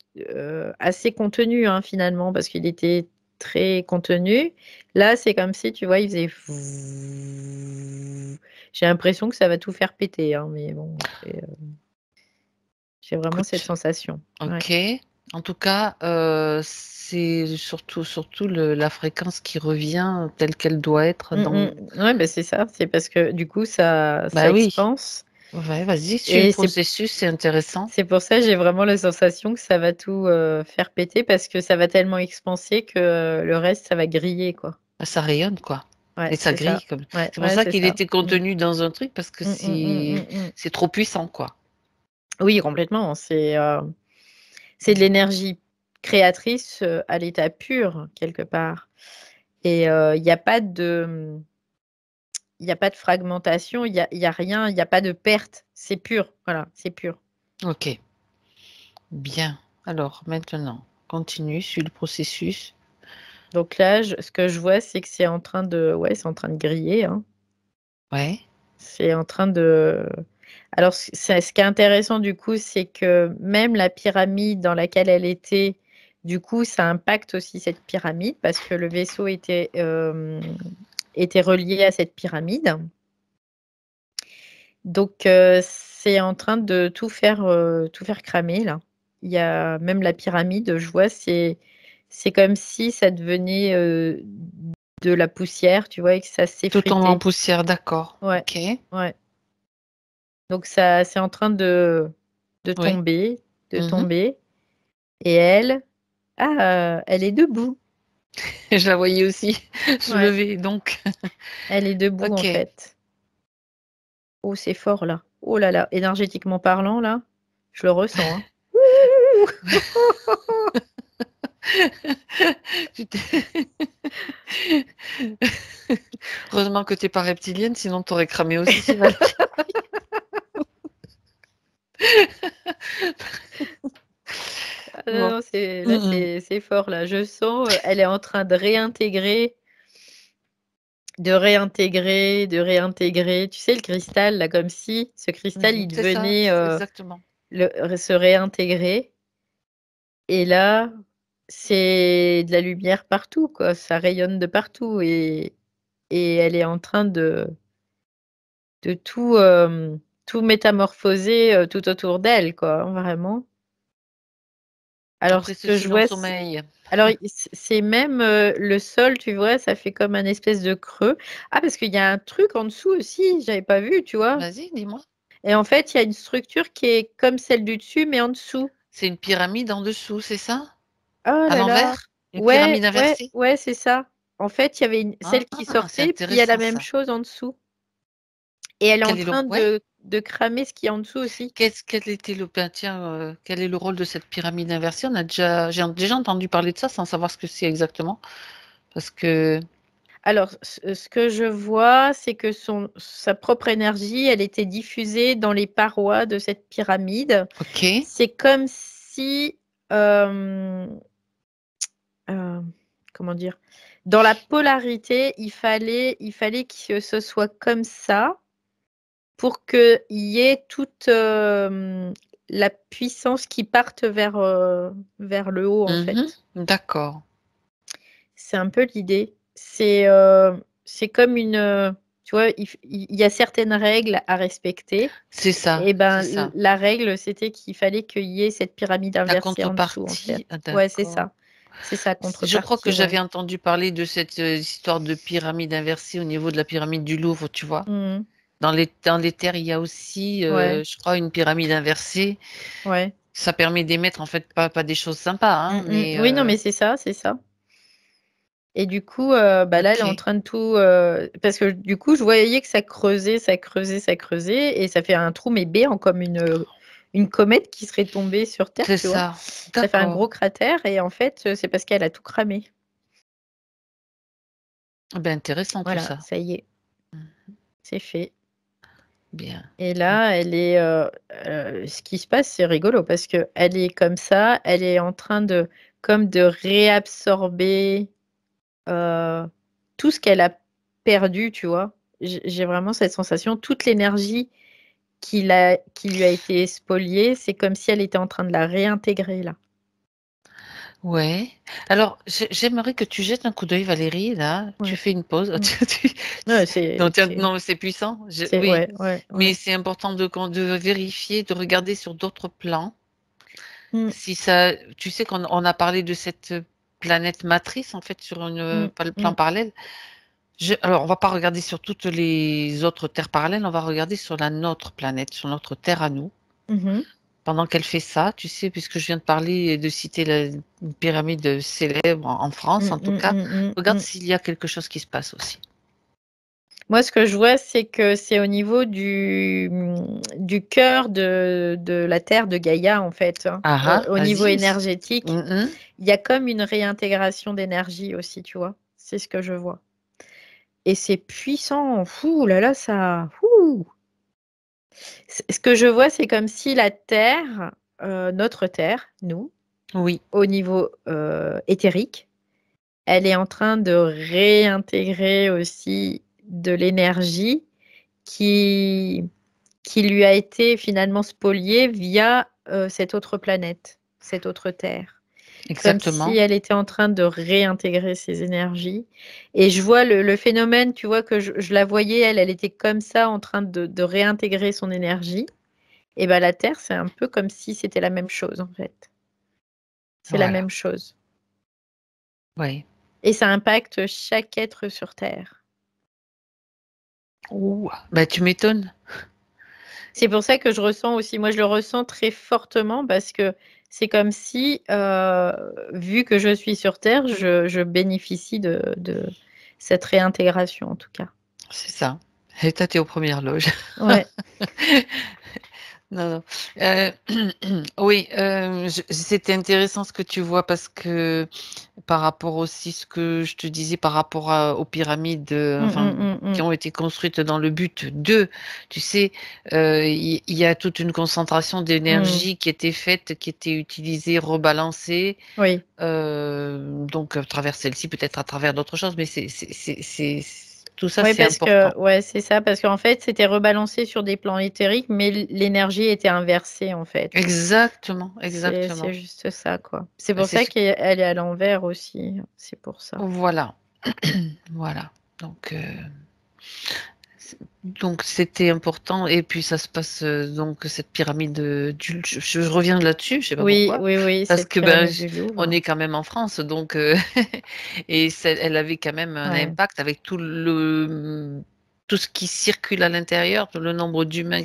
assez contenu hein, finalement, parce qu'il était très contenu, là, c'est comme si, tu vois, il faisait. J'ai l'impression que ça va tout faire péter, hein, mais bon, après, j'ai vraiment cette Écoute, sensation. Ouais. ok. En tout cas, c'est surtout la fréquence qui revient telle qu'elle doit être dans. Ouais, bah, c'est ça, c'est parce que du coup, ça Bah oui. expanse. Ouais, vas-y, suis le Et c'est processus, c'est intéressant. C'est pour ça que j'ai vraiment la sensation que ça va tout faire péter parce que ça va tellement expanser que le reste, ça va griller, quoi. Bah, ça rayonne, quoi. Ouais, Et ça c'est ça. grille comme. Ouais, C'est pour ouais, ça c'est qu'il ça. était contenu dans un truc parce que Mm, mm, mm, c'est mm, mm. c'est trop puissant, quoi. Oui, complètement. C'est de l'énergie créatrice à l'état pur, quelque part. Et il n'y a pas de fragmentation, il y a rien, il n'y a pas de perte. C'est pur. Voilà, c'est pur. Ok, bien. Alors, maintenant, continue, suis le processus. Donc là, ce que je vois, c'est que ouais, c'est en train de griller, hein. Ouais. C'est en train de. Alors, ce qui est intéressant du coup, c'est que même la pyramide dans laquelle elle était, du coup, ça impacte aussi cette pyramide parce que le vaisseau était relié à cette pyramide. Donc, c'est en train de tout faire cramer là. Il y a même la pyramide, je vois, c'est comme si ça devenait de la poussière, tu vois, et que ça Tout tombe en s'effritait. poussière, d'accord. Ouais, Ok. ouais. Donc ça, c'est en train de Oui. tomber, de Mhm. tomber. Et elle, elle est debout. Je la voyais aussi se Ouais, lever, donc. elle est debout en Ok. fait. Oh, c'est fort là. Oh là là, énergétiquement parlant là, je le ressens, hein. Tu t'es- Heureusement que t'es pas reptilienne, sinon t'aurais cramé aussi, Valérie. Ah non, Bon. non, là, Mhm. c'est fort là. Je sens, elle est en train de réintégrer, de réintégrer. Tu sais, le cristal là, comme si ce cristal, il C'est ça, devenait exactement. se réintégrer. Et là, c'est de la lumière partout, quoi. Ça rayonne de partout et elle est en train de tout métamorphoser tout autour d'elle, quoi, hein, vraiment. Alors, Après ce ce que je silent vois, sommeil. alors c'est même le sol, tu vois, ça fait comme un espèce de creux. Ah, parce qu'il y a un truc en dessous aussi, j'avais pas vu, tu vois. Vas-y, dis-moi. Et en fait, il y a une structure qui est comme celle du dessus, mais en dessous. C'est une pyramide en dessous, c'est ça? Oh À là là. l'envers? Une Ouais, pyramide ouais, inversée? ouais, c'est ça. En fait, il y avait Ah, celle qui c'est sortait, puis il y a la intéressant même ça. chose en dessous. Et elle est en Quel est le... train Ouais? de cramer ce qu'il y a en dessous aussi. Quel était le... ben, tiens, quel est le rôle de cette pyramide inversée? J'ai déjà entendu parler de ça sans savoir ce que c'est exactement. Parce que, Alors, ce que je vois, c'est que sa propre énergie, elle était diffusée dans les parois de cette pyramide. ok. C'est comme si, euh, euh, comment dire, dans la polarité, il fallait que ce soit comme ça pour qu'il y ait toute la puissance qui parte vers le haut, en Mhm. fait. D'accord. C'est un peu l'idée. C'est comme tu vois, il y a certaines règles à respecter. C'est ça, Et c'est ben, ça. la règle, c'était qu'il fallait qu'il y ait cette pyramide La inversée en dessous, en fait. contrepartie, ah, Ouais, c'est d'accord. ça. C'est sa Je crois que contrepartie, ouais. j'avais entendu parler de cette, histoire de pyramide inversée au niveau de la pyramide du Louvre, tu vois? Mmh. Dans les terres, il y a aussi, Ouais, je crois une pyramide inversée. ouais. Ça permet d'émettre en fait pas des choses sympas, hein, mais Oui, non, mais c'est ça, c'est ça. Et du coup, bah, là, elle est en OK. train de tout, parce que du coup, je voyais que ça creusait, ça creusait, ça creusait et ça fait un trou, mais béant comme une comète qui serait tombée sur terre, C'est tu vois? ça. Ça fait un D'accord. gros cratère et en fait, c'est parce qu'elle a tout cramé. Ah ben, intéressant tout Voilà, ça. ça y est, Mmh. c'est fait. Bien. Et Mmh. là, elle est, ce qui se passe, c'est rigolo parce qu'elle est comme ça, elle est en train de comme de réabsorber, heu, tout ce qu'elle a perdu, tu vois? J'ai vraiment cette sensation, toute l'énergie qui lui a été spoliée, c'est comme si elle était en train de la réintégrer là. Ouais. Alors j'aimerais que tu jettes un coup d'œil Valérie, là. Tu Ouais. fais une pause. Mmh. Tu Ouais, non, tiens, non, c'est puissant. Oui, ouais, ouais, mais ouais. c'est important de vérifier, de regarder sur d'autres plans. Mmh, Si ça tu sais qu'on a parlé de cette, planète matrice en fait sur mmh, pas le plan mmh. parallèle. Alors on va pas regarder sur toutes les autres terres parallèles, on va regarder sur la nôtre planète, sur notre terre à nous. Mmh mh. Pendant qu'elle fait ça, tu sais, puisque je viens de parler et de citer une pyramide célèbre en France Mmh, en tout mmh, cas, mmh, mmh, regarde mmh. s'il y a quelque chose qui se passe aussi. Moi, ce que je vois, c'est que c'est au niveau du cœur de la terre de Gaïa, en fait, hein. Ah ah, Au niveau vas-y. énergétique, Mmh mh. il y a comme une réintégration d'énergie aussi, tu vois? C'est ce que je vois et c'est puissant. Ouh là là, ça ouh! Ce que je vois, c'est comme si la terre, notre terre, nous, Oui, au niveau, éthérique, elle est en train de réintégrer aussi de l'énergie qui qui lui a été finalement spoliée via, cette autre planète, cette autre terre. Comme si exactement. elle était en train de réintégrer ses énergies et je vois le phénomène, tu vois, que je la voyais, elle était comme ça en train de réintégrer son énergie et bah, la Terre, c'est un peu comme si c'était la même chose, en fait. C'est la Voilà, même chose oui. et ça impacte chaque être sur Terre. Ouh, bah, tu m'étonnes. C'est pour ça que je ressens aussi moi, je le ressens très fortement parce que c'est comme si, vu que je suis sur Terre, je bénéficie de cette réintégration, en tout cas. C'est ça. Et toi, tu es aux premières loges. Ouais. Non, non. Heu, oui, je c'était intéressant ce que tu vois parce que par rapport aussi ce que je te disais par rapport aux pyramides, Mmh, enfin, mmh, mmh, qui mmh. ont été construites dans le but de tu sais, il y a toute une concentration Mmh. d'énergie qui était faite, qui était utilisée, rebalancée, Oui. donc à travers celle-ci, peut-être à travers d'autres choses, mais c'est tout ça, Ouais, c'est parce important. que ouais, c'est ça, parce qu'en fait, c'était rebalancé sur des plans éthériques, mais l'énergie était inversée, en fait. Exactement, C'est exactement. juste ça, quoi. C'est Bah, pour c'est ça ce qu'elle est à l'envers aussi, c'est pour ça. voilà, voilà, donc donc c'était important et puis ça se passe, donc cette pyramide, du je reviens là-dessus, je sais pas Oui, pourquoi, oui, oui, parce cette que, ben, pyramide j du on Louvre. est quand même en France donc et elle avait quand même un Ouais. impact avec tout ce qui circule à l'intérieur, le nombre d'humains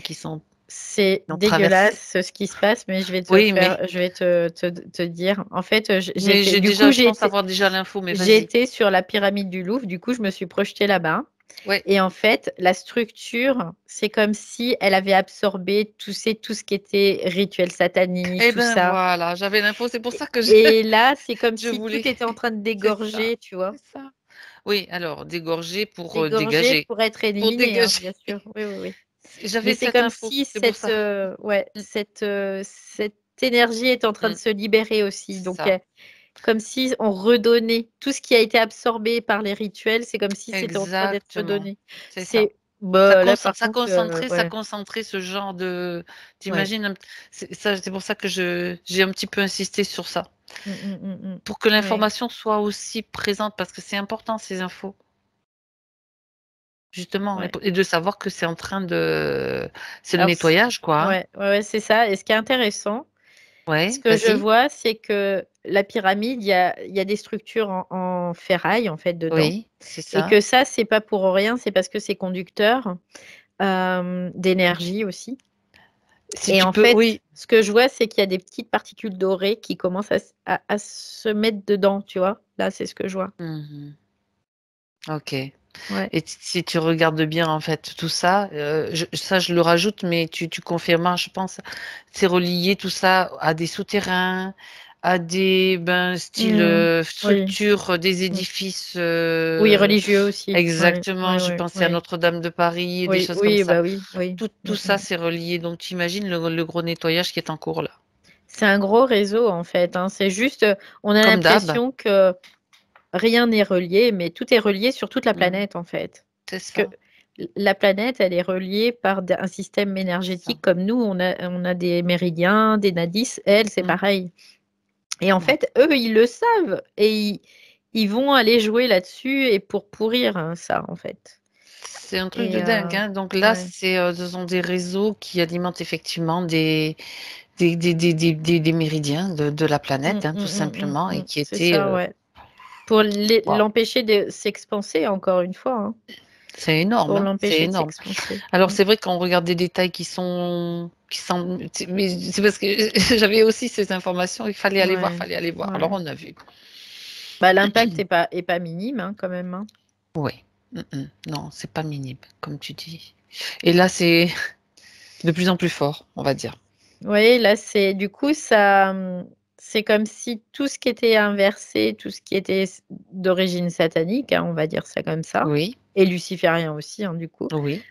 C'est qui ont traversé. dégueulasse ce qui se passe, mais Oui, mais je vais te dire. En fait, j'étais j'ai du déjà coup, je pense avoir déjà l'info, mais j'ai vas-y. été sur la pyramide du Louvre, du coup, je me suis projetée là-bas. Ouais. Et en fait, la structure, c'est comme si elle avait absorbé tout ce qui était rituel satanique, Et tout ben, ça. voilà, j'avais l'info, c'est pour ça que je Et là, c'est comme je si voulais tout était en train de c'est ça, dégorger, tu vois? c'est ça. Oui, alors dégorger pour, Dégorger dégager. pour être Pour éliminé, hein, dégager. bien sûr. Oui, oui, oui. Mais J'avais c'est cette comme info, si c'est pour ça. Mmh, cette énergie est en train de mmh, se libérer aussi. c'est Donc, ça, comme si on redonnait tout ce qui a été absorbé par les rituels, c'est comme si c'était en train d'être exactement, redonné. c'est ça. C'est bah, là, par contre, Ça ouais, concentrait ce genre de tu ouais. imagines c'est pour ça que j'ai un petit peu insisté sur ça. Mmh, mmh, mmh, mmh. Pour que Ouais, l'information soit aussi présente parce que c'est important ces infos, justement ouais. et de savoir que c'est en train de c'est le Alors c nettoyage quoi, hein. ouais, ouais, ouais, c'est ça et ce qui est intéressant, Ouais, Ce que je vas-y. vois, c'est que la pyramide, il y a des structures en ferraille, en fait, dedans Oui, c'est et ça. que ça, c'est pas pour rien, c'est parce que c'est conducteur, d'énergie aussi Si et tu en peux, fait, oui. ce que je vois, c'est qu'il y a des petites particules dorées qui commencent à se mettre dedans, tu vois? Là, c'est ce que je vois. Mhm. Ok. Ouais. Et si tu regardes bien, en fait, tout ça, ça, je le rajoute, mais tu confirmeras, je pense, c'est relié tout ça à des souterrains, à des, ben, style Mmh. Oui. structures des Mmh. édifices. Oui, religieux aussi. Ouais. Exactement, Ouais, j'ai ouais, pensé à ouais. Notre-Dame de Paris, des Oui, choses comme oui, ça. bah, oui, oui. Tout Mmh ça, mh. c'est relié. Donc, tu imagines le gros nettoyage qui est en cours là. C'est un gros réseau, en fait, hein. C'est juste, on a Comme d'hab. l'impression que rien n'est relié, mais tout est relié sur toute la Mhm. planète, en fait. C'est Parce que ça, la planète, elle est reliée par un système c'est ça. énergétique comme nous, on a des méridiens, des nadis, elles, c'est Mhm. pareil. Et en Ouais. fait, eux, ils le savent et ils vont aller jouer là-dessus et pour pourrir, ça, en fait. C'est un truc de Et dingue, hein. Donc là, ouais. ce sont des réseaux qui alimentent effectivement des méridiens de la planète, hein, tout simplement, et qui C'est étaient. ça, ouais. Pour Waouh, l'empêcher de s'expanser, encore une fois, hein, c'est énorme, pour hein, c'est l'empêcher de énorme. s'expanser. Alors c'est vrai qu'on regarde des détails qui sont, mais c'est parce que j'avais aussi ces informations, il fallait aller voir, Ouais, fallait aller voir. Alors ouais. on a vu. Bah, l'impact est pas minime, hein, quand même, hein. Oui. Non, c'est pas minime, comme tu dis. Et là, c'est de plus en plus fort, on va dire. Oui, là, c'est du coup, ça, c'est comme si tout ce qui était inversé, tout ce qui était d'origine satanique, hein, on va dire ça comme ça, Oui, et luciférien aussi, hein, du coup, oui,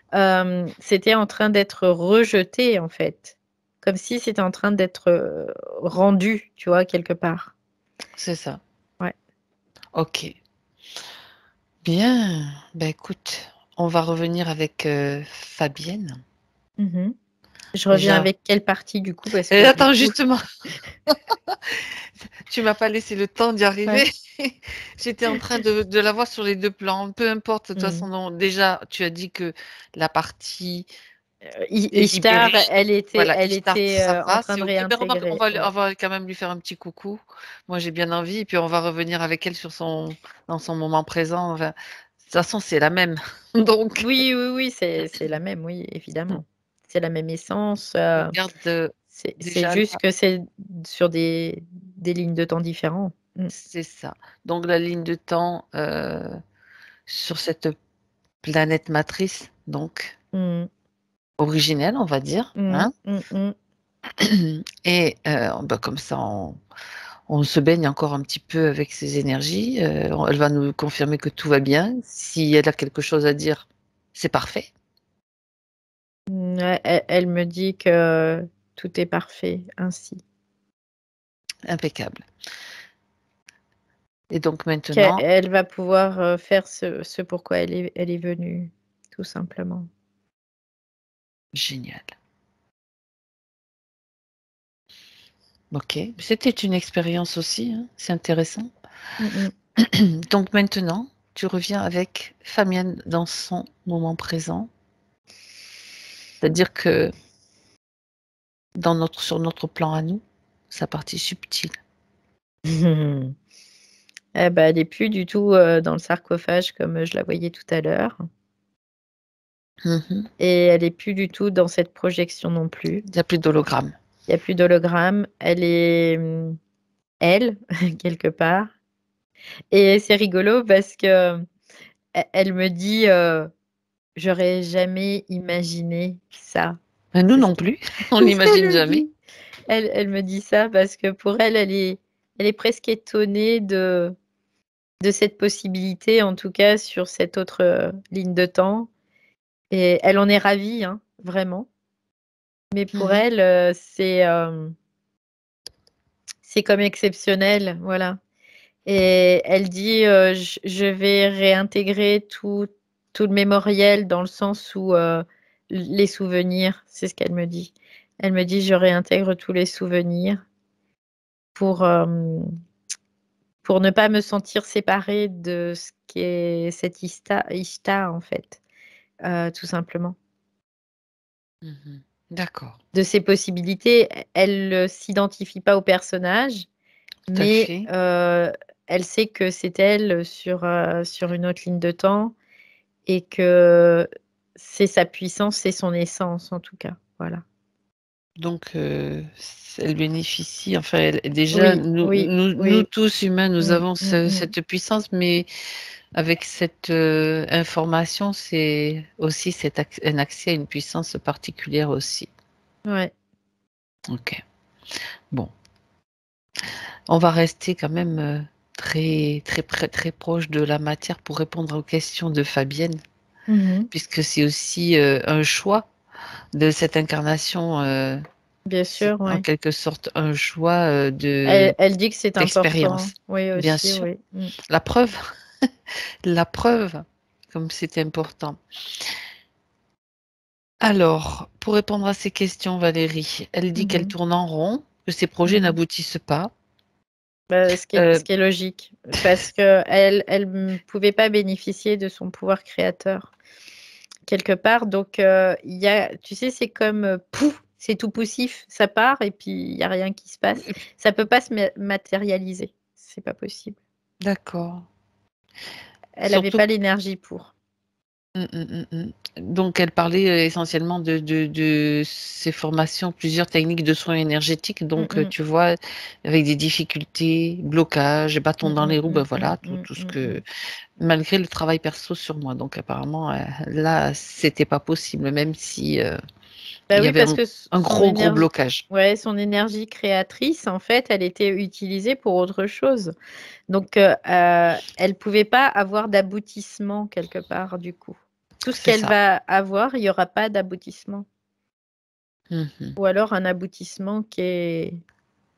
c'était en train d'être rejeté, en fait. Comme si c'était en train d'être, rendu, tu vois, quelque part. c'est ça. Ouais. Ok. Bien. Ben écoute, on va revenir avec Fabienne. Mmh. Je reviens Déjà. avec quelle partie, du coup? Parce Et que du attends, coup justement, tu m'as pas laissé le temps d'y ouais. arriver. J'étais en train de la voir sur les deux plans. Peu importe, de toute façon, Mmh. non. Déjà, tu as dit que la partie Ishtar, ibérique, voilà, elle Ishtar, était, ça en va, train c'est de ok. Ben, on réintégrer, va, on ouais. va quand même lui faire un petit coucou. Moi, j'ai bien envie. Et puis, on va revenir avec elle dans son moment présent. Enfin, de toute façon, c'est la même. Donc, Oui, oui, oui, c'est la même, oui, évidemment. C'est la même essence, regarde c'est déjà juste là, que c'est sur des lignes de temps différents. Mmh. c'est ça. Donc, la ligne de temps sur cette planète matrice, donc Mmh. originelle, on va dire, Mmh. hein. Mmh mh. Et bah, comme ça, on se baigne encore un petit peu avec ses énergies. Elle va nous confirmer que tout va bien. Si elle a quelque chose à dire, c'est parfait, Mmh, ouais, elle me dit que tout est parfait ainsi. impeccable. Et donc maintenant, Qu'elle va pouvoir, faire ce pourquoi elle est venue, tout simplement. génial. Ok, c'était une expérience aussi, hein, c'est intéressant. Mmh mh. Donc maintenant, tu reviens avec Fabienne dans son moment présent, c'est-à-dire que sur notre plan à nous, sa partie subtile. Eh bah, elle est plus du tout, dans le sarcophage comme, je la voyais tout à l'heure Mhm. et elle est plus du tout dans cette projection non plus. Il n'y a plus d'hologramme. Il y a plus d'hologramme. Elle est, elle, quelque part et c'est rigolo parce que, elle me dit, «J'aurais jamais imaginé ça». Et nous C'est ce non qu'elle plus, on c'est ce qu'elle n'imagine me jamais. dit. Elle me dit ça parce que pour elle, elle est presque étonnée de cette possibilité, en tout cas sur cette autre, ligne de temps et elle en est ravie, hein, vraiment. Mais pour Mhm. elle, c'est comme exceptionnel, voilà et elle dit, «Je vais réintégrer tout le mémoriel dans le sens où, les souvenirs», c'est ce qu'elle me dit. Elle me dit: «Je réintègre tous les souvenirs pour, pour ne pas me sentir séparée de ce qu'est cette Ishtar, en fait». Tout simplement. Mhm. D'accord, de ses possibilités. Elle ne s'identifie pas au personnage, tout à mais fait. elle sait que c'est elle sur une autre ligne de temps et que c'est sa puissance, c'est son essence en tout cas, voilà. Donc elle bénéficie, enfin elle déjà Oui, nous oui, nous nous oui. tous humains, nous Mmh, avons mmh mh. cette puissance, mais avec cette, information, c'est aussi un accès à une puissance particulière aussi. Ouais. OK. Bon, on va rester quand même, très proche de la matière pour répondre aux questions de Fabienne, Mmh. puisque c'est aussi, un choix de cette incarnation, Bien c'est sûr, en ouais. quelque sorte un choix, Elle dit que c'est important. d'expérience. Oui Bien aussi, sûr, oui. Mmh. la preuve, la preuve, comme c'est important. Alors, pour répondre à ces questions, Valérie, elle dit qu'elle Mmh. tourne en rond, que ses projets Mmh. n'aboutissent pas. Bah, ce qui est logique, parce qu'elle ne pouvait pas bénéficier de son pouvoir créateur, quelque part, donc il y a tu sais, c'est comme, pouf, c'est tout poussif, ça part et puis il y a rien qui se passe. Et puis Ça peut pas se matérialiser, c'est pas possible. d'accord. Elle avait Surtout pas l'énergie pour. mmh, mmh, mmh, mmh. Donc elle parlait, essentiellement de ses formations, plusieurs techniques de soins énergétiques, Mmh donc mh. tu vois, avec des difficultés, blocages, bâtons Mmh dans mh, les roues, ben mmh, mmh, voilà, mmh, tout ce mmh que mh. malgré le travail perso sur moi, donc apparemment, là, c'était pas possible, même si, Bah il y oui, avait parce que un gros blocage. son énergie créatrice, en fait, elle était utilisée pour autre chose. Donc elle pouvait pas avoir d'aboutissement quelque part, du coup. Tout ce C'est qu'elle ça. va avoir, il y aura pas d'aboutissement Mmh mh. ou alors un aboutissement qui est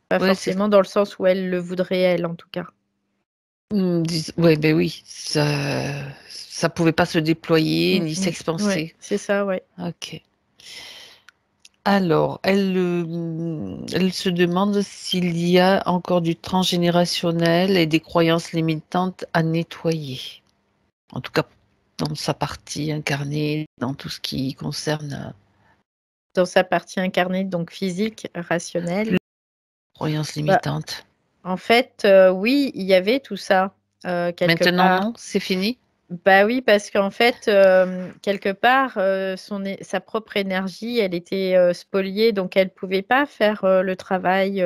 pas Ouais, c'est forcément dans le sens où elle le voudrait elle, en tout cas. ouais, beh, oui, ça pouvait pas se déployer Mmh ni mh. Ouais, s'expanser. c'est ça, ouais. OK. Alors, elle se demande s'il y a encore du transgénérationnel et des croyances limitantes à nettoyer. En tout cas, dans sa partie incarnée, dans tout ce qui concerne, Dans sa partie incarnée, donc physique, rationnelle, croyances bah, limitantes. en fait, oui, il y avait tout ça, quelque Maintenant part. non, c'est fini? Bah oui, parce qu'en fait, quelque part, sa propre énergie, elle était, spoliée, donc elle pouvait pas faire, le travail,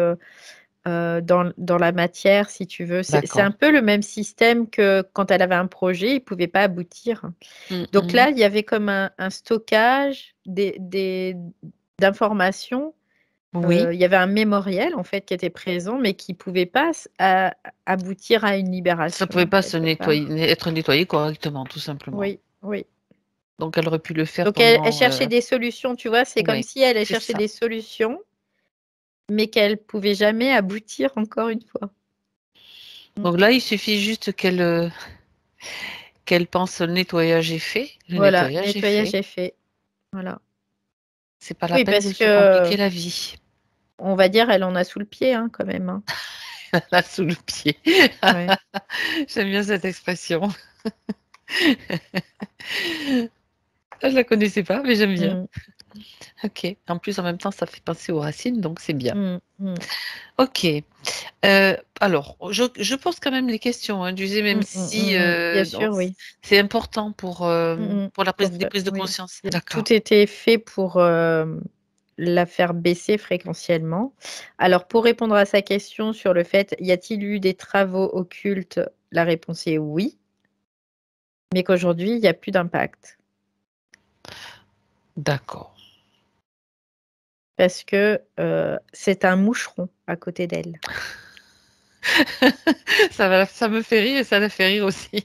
dans la matière, si tu veux. C'est D'accord. un peu le même système que quand elle avait un projet, il pouvait pas aboutir. Mmh Donc mh. là, il y avait comme un stockage d'informations. Oui, Il y avait un mémoriel, en fait, qui était présent, mais qui pouvait pas aboutir à une ça pouvait libération, pas se quelque nettoyer part. être nettoyé correctement, tout simplement. Oui, oui. Donc elle aurait pu le faire Donc elle pendant, cherchait des solutions, tu vois? C'est comme ouais, si elle c'est cherchait ça. des solutions, mais qu'elle pouvait jamais aboutir encore une fois. Mmh. Donc là, il suffit juste qu'elle pense le nettoyage est fait, le Voilà, nettoyage est nettoyage fait. est fait. Voilà. C'est pas la Oui, peine de parce se que compliquer la vie. on va dire, elle en a sous le pied, hein, quand même, hein. Là, sous le pied. Ouais. J'aime bien cette expression. Je la connaissais pas, mais j'aime bien. Mmh. OK. En plus, en même temps, ça fait penser aux racines, donc c'est bien. Mmh. Mmh. OK. Alors, je pose quand même les questions, hein, tu sais, même Mmh, mmh, si, mmh. Bien donc sûr, oui. c'est important Mmh mh. pour la Pour prise des faire prises de oui. conscience. D'accord. Tout était fait pour, la faire baisser fréquentiellement. Alors pour répondre à sa question sur le fait, y a-t-il eu des travaux occultes? La réponse est oui, mais qu'aujourd'hui, il y a plus d'impact. D'accord. Parce que, c'est un moucheron à côté d'elle. Ça me fait rire et ça la fait rire aussi.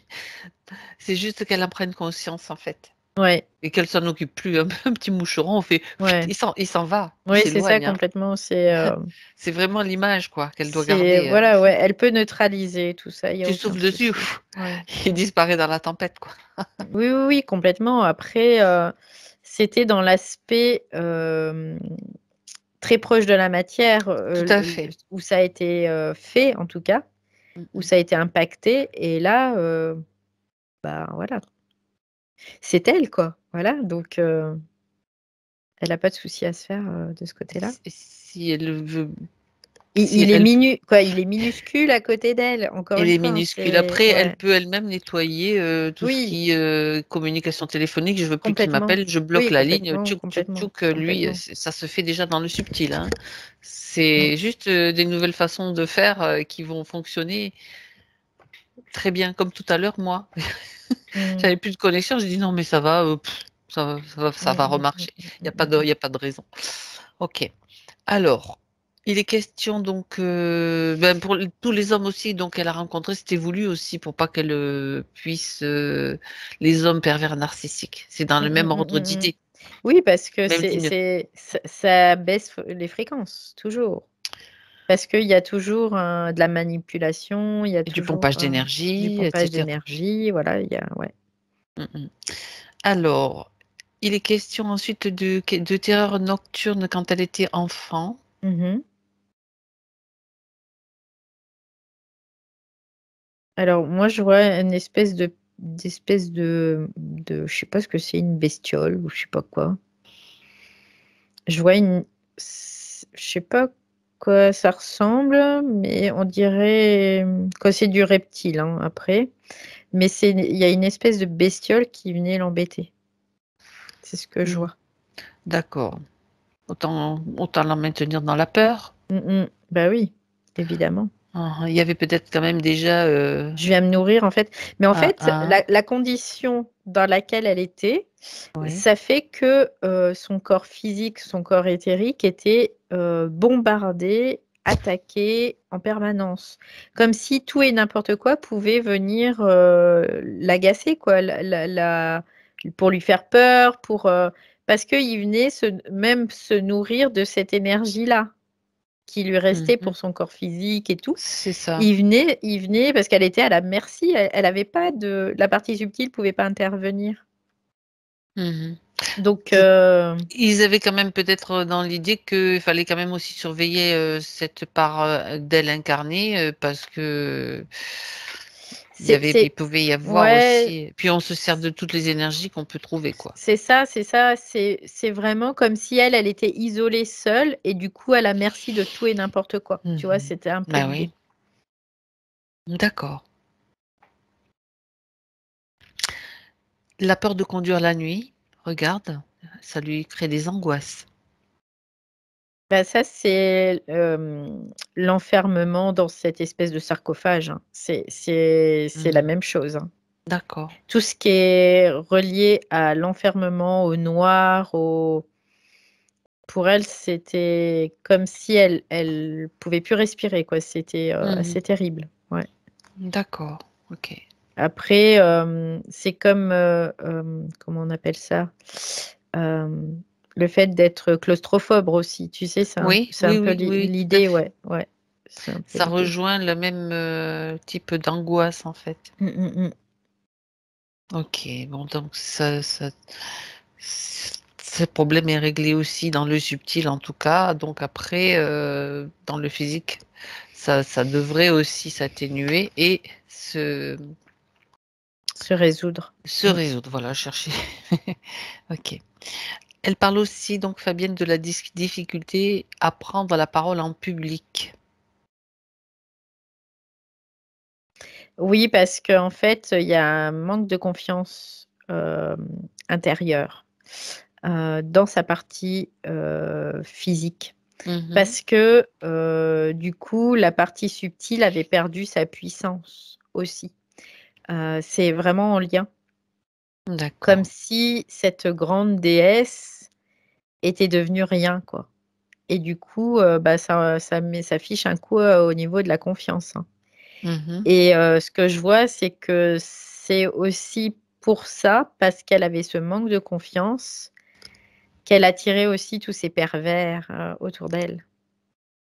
C'est juste qu'elle en prenne conscience, en fait. Ouais, Et qu'elle s'en occupe plus, un petit moucheron, on fait: ouais. il s'en va, il Oui, c'est ça s'éloigne, hein. complètement, C'est vraiment l'image, quoi, qu'elle doit c'est garder, voilà, ouais, elle peut neutraliser tout ça, il y a tu aucun souffles dessus, souci. Ouais. il disparaît dans la tempête, quoi. Oui, oui, oui, complètement. Après, c'était dans l'aspect, très proche de la matière, Tout à l fait. où ça a été, fait en tout cas, Mmh où mh. ça a été impacté et là, bah, voilà, c'est elle quoi, voilà donc Elle a pas de souci à se faire, de ce côté-là? Si elle veut, Il si il est elle il est minuscule à côté d'elle, encore elle une est fois, hein, minuscule. c'est Après, elle ouais. peut elle-même nettoyer, tout ce Oui, qui est, communication téléphonique. Je veux plus qu'il complètement. m'appelle, je bloque Oui, la ligne, complètement, tchouk, tchouk, complètement, tchouk, lui, complètement. ça se fait déjà dans le subtil, hein. Mmh. C'est juste, des nouvelles façons de faire, qui vont fonctionner très bien. Comme tout à l'heure, moi, Mmh. j'avais plus de connexion, j'ai dit: «Non mais ça va, ça Mmh va mh, mmh, remarcher. mmh, mmh, mmh. Il y a pas de raison». OK. Alors, il est question donc, ben, pour tous les hommes aussi donc qu'elle a rencontrés, c'était voulu aussi pour pas qu'elle, puisse, les hommes pervers narcissiques. C'est dans Mmh, le mmh, même mmh, ordre mmh, mmh. d'idée, Oui, parce que même ligne ça baisse les fréquences, toujours. Parce qu'il y a toujours, de la manipulation, il y a et du toujours, pompage du d'énergie, et pompage cetera. d'énergie, voilà, il y a ouais. Mmh mh. Alors, il est question ensuite de terreur nocturne quand elle était enfant. Mmh mh. Alors moi, je vois une espèce de je sais pas ce que c'est, une bestiole ou je sais pas quoi. Je vois je sais pas quoi ça ressemble, mais on dirait, que c'est du reptile, hein, après, mais il y a une espèce de bestiole qui venait l'embêter. C'est ce que je Mmh. vois. D'accord. Autant la maintenir dans la peur. Mmh mh. Bah oui, évidemment. Mmh. Il y avait peut-être quand même déjà, Je viens me nourrir en fait, mais en fait, un la condition dans laquelle elle était, oui. ça fait que, son corps physique, son corps éthérique était, bombardé, attaqué en permanence. Comme si tout et n'importe quoi pouvait venir, l'agacer quoi, la pour lui faire peur, parce qu'il venait se nourrir de cette énergie-là, qui lui Mmh restait mh. pour son corps physique et tout. C'est ça. Il venait parce qu'elle était à la merci, elle avait pas la partie subtile pouvait pas intervenir. Mmh mh. Donc C'est Ils avaient quand même peut-être, dans l'idée qu'il fallait quand même aussi surveiller, cette part, d'elle incarnée, parce que il c'est pouvait y avoir ouais, aussi puis on se sert de toutes les énergies qu'on peut trouver, quoi. c'est ça, c'est vraiment comme si elle était isolée seule et du coup à la merci de tout et n'importe quoi. Mmh Tu vois? mh. C'était un peu Bah oui, l'idée. d'accord. La peur de conduire la nuit, regarde, ça lui crée des angoisses. Bah, ça c'est, l'enfermement dans cette espèce de sarcophage, hein. C'est la Mmh. même chose, hein. D'accord. Tout ce qui est relié à l'enfermement, au noir, au pour elle, c'était comme si elle pouvait plus respirer, quoi. C'était, Mmh mh. assez terrible, ouais. D'accord, OK. Après, c'est comme, comment on appelle ça? Hem, le fait d'être claustrophobe aussi, tu sais? Oui, C'est un oui, peu oui, oui, tout à l'idée, fait. ouais, ouais. C'est un peu Ça l'idée. rejoint le même, type d'angoisse, en fait. Mmh, mmh mh. OK, bon donc ce problème est réglé aussi dans le subtil en tout cas, donc après, dans le physique, ça devrait aussi s'atténuer et Se résoudre. se Mmh. résoudre. Voilà, chercher OK. Elle parle aussi donc Fabienne de la difficulté à prendre la parole en public. Oui, parce qu'en fait, il y a un manque de confiance, intérieure, dans sa partie, physique. Mmh mh. Parce que, du coup, la partie subtile avait perdu sa puissance aussi. C'est vraiment en lien. Comme D'accord. si cette grande déesse était devenue rien, quoi. Et du coup, bah, ça fiche un coup, au niveau de la confiance, hein. Mmh mh. Et ce que je vois, c'est que c'est aussi pour ça, parce qu'elle avait ce manque de confiance, qu'elle attirait aussi tous ces pervers, autour d'elle.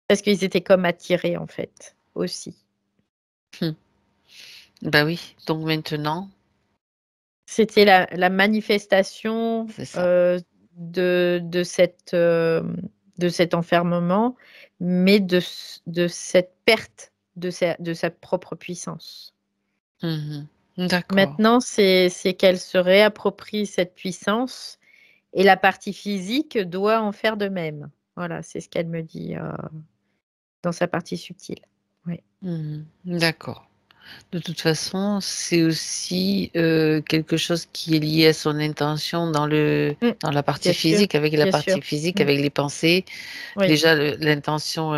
Parce qu'ils étaient comme attirés, en fait, aussi. Mmh. Bah oui, donc maintenant, C'était la manifestation, c'est ça. de cet enfermement, mais de cette perte de sa propre puissance. Mmh mh. D'accord. Maintenant, c'est qu'elle se réapproprie cette puissance et la partie physique doit en faire de même. Voilà, c'est ce qu'elle me dit, dans sa partie subtile. Oui. Mmh. D'accord. De toute façon, c'est aussi, quelque chose qui est lié à son intention Mmh. dans la partie Bien sûr, physique, avec la bien partie sûr. physique, Mmh. avec les pensées. Oui. Déjà l'intention,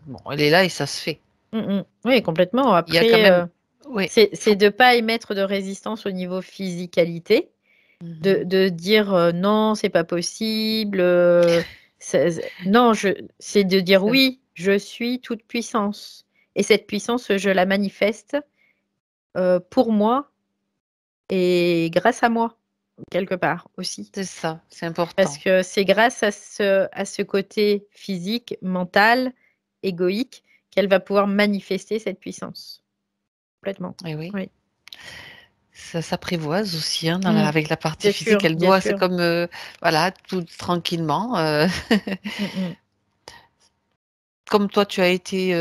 bon, elle est là et ça se fait. Mmh mh. Oui, complètement. Il y a quand Après, même oui, c'est faut de pas émettre de résistance au niveau physicalité, mmh de dire, «Non, c'est pas possible», non, c'est de dire: c'est «Oui, je suis toute puissance et cette puissance, je la manifeste, pour moi et grâce à moi», quelque part aussi. c'est ça, c'est Parce important. que c'est grâce à ce côté physique, mental, égoïque, qu'elle va pouvoir manifester cette puissance. Complètement. Et oui, Oui. ça s'apprivoise aussi, hein, dans la Mmh. avec la partie Bien physique. sûr, Elle bien doit c'est sûr. comme, voilà, tout tranquillement, Mmh mh. comme toi tu as été,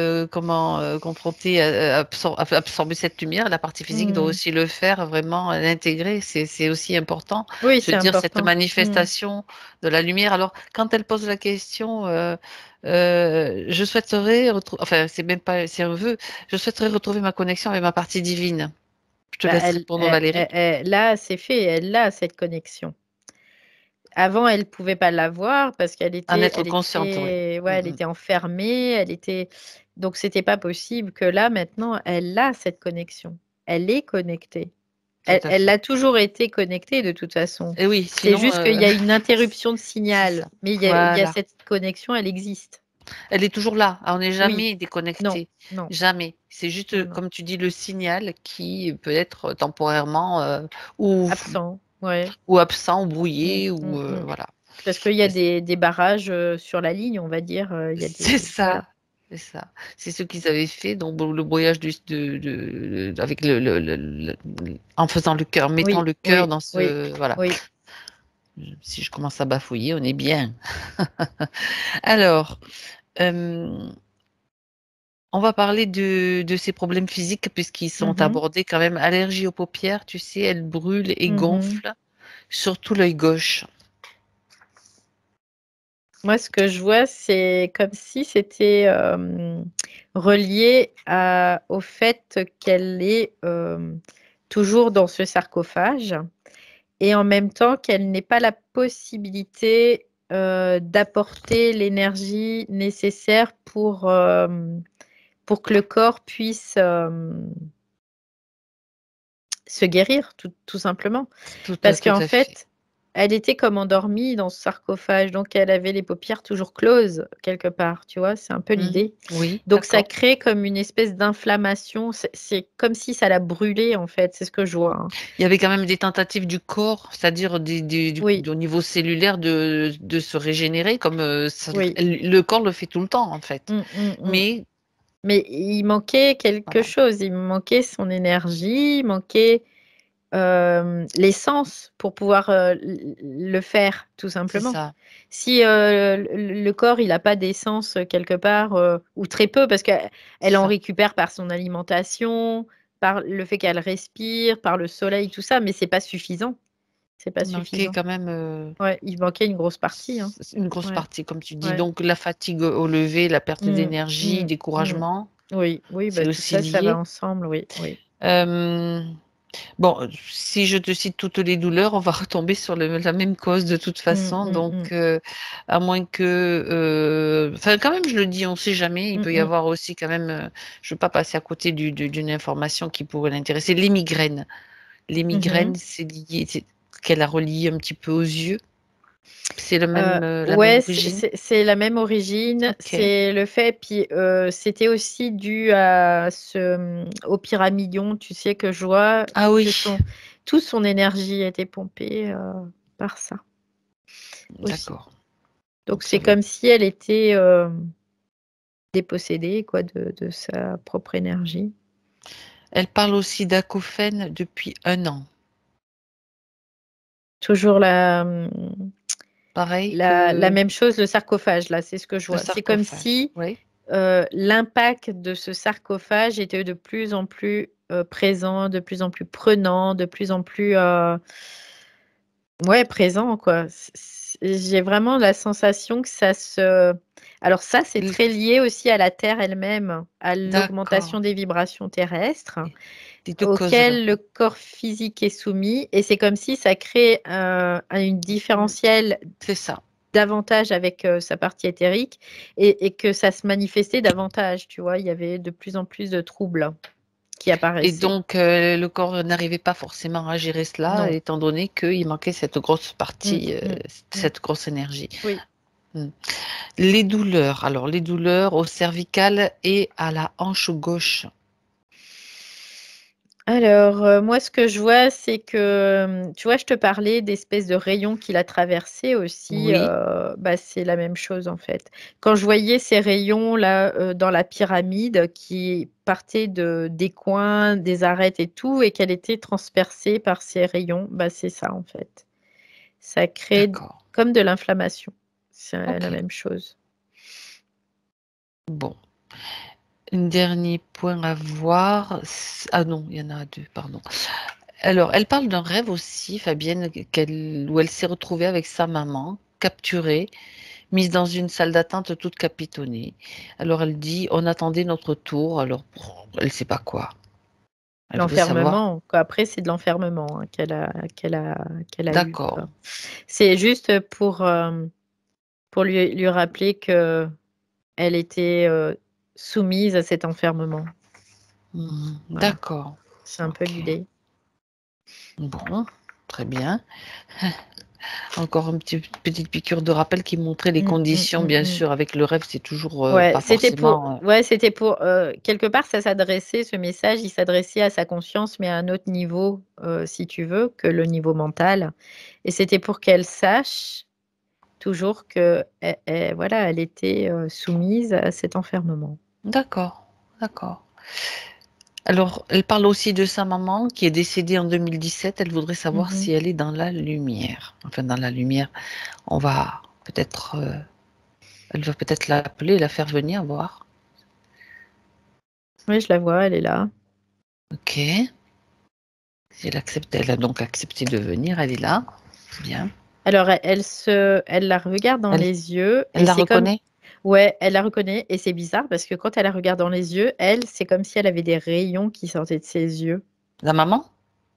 confrontée à absorber cette lumière, la partie physique doit Mmh. aussi le faire, vraiment l'intégrer. C'est aussi important, Oui, se c'est dire cette important. Mmh. manifestation de la lumière. Alors quand elle pose la question, je souhaiterais retrou enfin c'est même pas c'est un vœu, je souhaiterais retrouver ma connexion avec ma partie divine. Je te Bah, laisse répondre Valérie. là, c'est fait, elle a cette connexion. Avant, elle pouvait pas l'avoir parce qu'elle En était être elle consciente, oui. était ouais, elle Mmh mh. était enfermée, elle était donc c'était pas possible que là, maintenant, elle a cette connexion. Elle est connectée. Tout à Elle fait. l'a toujours été connectée de toute façon. Et oui, C'est sinon, juste qu'il y a une interruption de c'est signal, ça. mais il y a Voilà. cette connexion, elle existe. Elle est toujours là. Ah, on n'est Oui. jamais Non, déconnecté, non, jamais. C'est juste, non, non. comme tu dis, le signal qui peut être temporairement, ou Absent, ouais. ou absent ou Mmh, brouillé ou mmh, mmh. voilà. Parce qu'il y a Et c des barrages, sur la ligne, on va dire, il y a c'est des voilà. ça, c'est ça. C'est ce qu'ils avaient fait donc le brouillage du avec en faisant le cœur, mettant Oui, le cœur oui, dans oui, ce voilà. oui. Si je commence à bafouiller, on est bien. Alors, hem on va parler de ses problèmes physiques puisqu'ils Mmh sont mh. abordés quand même. Allergie aux paupières, tu sais, elle brûle et Mmh mh. gonfle, surtout l'œil gauche. Moi, ce que je vois, c'est comme si c'était, relié à au fait qu'elle est, toujours dans ce sarcophage et en même temps qu'elle n'ait pas la possibilité, d'apporter l'énergie nécessaire pour que le corps puisse, se guérir tout simplement. Parce Tout qu'en à fait. fait, elle était comme endormie dans ce sarcophage, donc elle avait les paupières toujours closes quelque part, tu vois? C'est un peu Mmh. l'idée. Oui, Donc ça d'accord. crée comme une espèce d'inflammation, c'est comme si ça la brûlait en fait, c'est ce que je vois, hein. Il y avait quand même des tentatives du corps, c'est-à-dire Oui, au niveau cellulaire de se régénérer comme, ça oui. le corps le fait tout le temps en fait. Mmh, mmh, mmh. Mais Mais il manquait quelque voilà, chose, il manquait son énergie, il manquait l'essence pour pouvoir, le faire, tout c'est simplement. ça. Si, le corps, il a pas d'essence, quelque part, ou très peu parce qu'elle en Ça. récupère par son alimentation, par le fait qu'elle respire, par le soleil, tout ça, mais c'est pas suffisant. C'est pas Il manquait suffisant. quand même, Ouais, il manquait une grosse partie, hein. une grosse Ouais, partie comme tu dis. ouais. Donc la fatigue au lever, la perte Mmh, d'énergie, mmh, mmh. découragement, Oui, oui, c'est bah, tout aussi ça, ça va lié. ensemble, oui, oui. Hem, bon, si je te cite toutes les douleurs, on va retomber sur la même cause de toute Mmh, façon, mmh, donc mmh. à moins que, enfin quand même je le dis, on sait jamais, il Mmh peut y mh. avoir aussi quand même, je veux pas passer à côté d'une information qui pourrait l'intéresser. Les migraines. Les Mmh mh. migraines, c'est lié c'est qu'elle a relié un petit peu aux yeux? C'est le même, la même Ouais, origine? c'est la même origine, OK. c'est le fait puis, c'était aussi dû à au pyramidion, tu sais, que je vois Ah que oui, toute son énergie a été pompée, par ça, aussi. d'accord, Donc donc ça c'est veut comme si elle était, dépossédée quoi de sa propre énergie. elle parle aussi d'acouphènes depuis 1 an. Toujours Pareil la que même chose, le sarcophage là, c'est ce que je le vois. C'est comme sarcophage, si oui? l'impact de ce sarcophage était de plus en plus, présent, de plus en plus prenant, de plus en plus, Ouais, présent, quoi. J'ai vraiment la sensation que ça se alors ça, c'est L très lié aussi à la Terre elle-même, à D'accord, l'augmentation des vibrations terrestres, les 2 causes alors. auxquelles le corps physique est soumis et c'est comme si ça crée une Mmh, différentielle c'est ça. davantage avec, sa partie éthérique et que ça se manifestait davantage, tu vois? Il y avait de plus en plus de troubles qui Et apparaissaient. donc le corps n'arrivait pas forcément à gérer cela, Non. étant donné qu'il manquait cette grosse Mmh, partie, mmh, mmh. cette grosse énergie. Oui. Mmh. Les douleurs, alors les douleurs au cervical et à la hanche gauche. Alors, moi, ce que je vois, c'est que, tu vois, je te parlais d'espèces de rayons qu'il a traversés aussi, Oui, bah, c'est la même chose, en fait. Quand je voyais ces rayons-là, dans la pyramide qui partaient des coins, des arêtes et tout et qu'elle était transpercée par ces rayons, bah, c'est ça, en fait. Ça crée d'accord. comme de l'inflammation. C'est la OK. même chose. Bon. Un dernier point à voir, ah non, il y en a 2, pardon. Alors, elle parle d'un rêve aussi, Fabienne, où elle s'est retrouvée avec sa maman, capturée, mise dans une salle d'attente toute capitonnée. Alors, elle dit, on attendait notre tour, alors elle ne sait pas quoi. Elle voudrait savoir. L'enfermement, quoi, après, c'est de l'enfermement, hein, qu'elle a eu, D'accord. quoi. C'est juste pour lui rappeler qu'elle était, soumise à cet enfermement. Mhm. Voilà, D'accord. c'est un peu Ok. l'idée. Bon, très bien. Encore une petite piqûre de rappel qui montrait les Mmh, mmh, conditions, mmh, bien mmh. sûr, avec le rêve, c'est toujours Ouais, pas forcément. c'était pour, quelque part, ça s'adressait ce message, il s'adressait à sa conscience, mais à un autre niveau, si tu veux, que le niveau mental et c'était pour qu'elle sache toujours qu'elle voilà, elle était, soumise à cet enfermement. D'accord, d'accord. Alors, elle parle aussi de sa maman qui est décédée en 2017. Elle voudrait savoir Mmh. si elle est dans la lumière. Enfin, dans la lumière, on va peut-être, elle va peut-être l'appeler, la faire venir voir. Oui, je la vois, elle est là. Ok. Si elle accepte, elle a donc accepté de venir. Elle est là. Bien. Alors elle la regarde dans Elle, les yeux elle et la c'est comme reconnaît, ouais, elle la reconnaît et c'est bizarre parce que quand elle la regarde dans les yeux, elle, c'est comme si elle avait des rayons qui sortaient de ses yeux. la maman.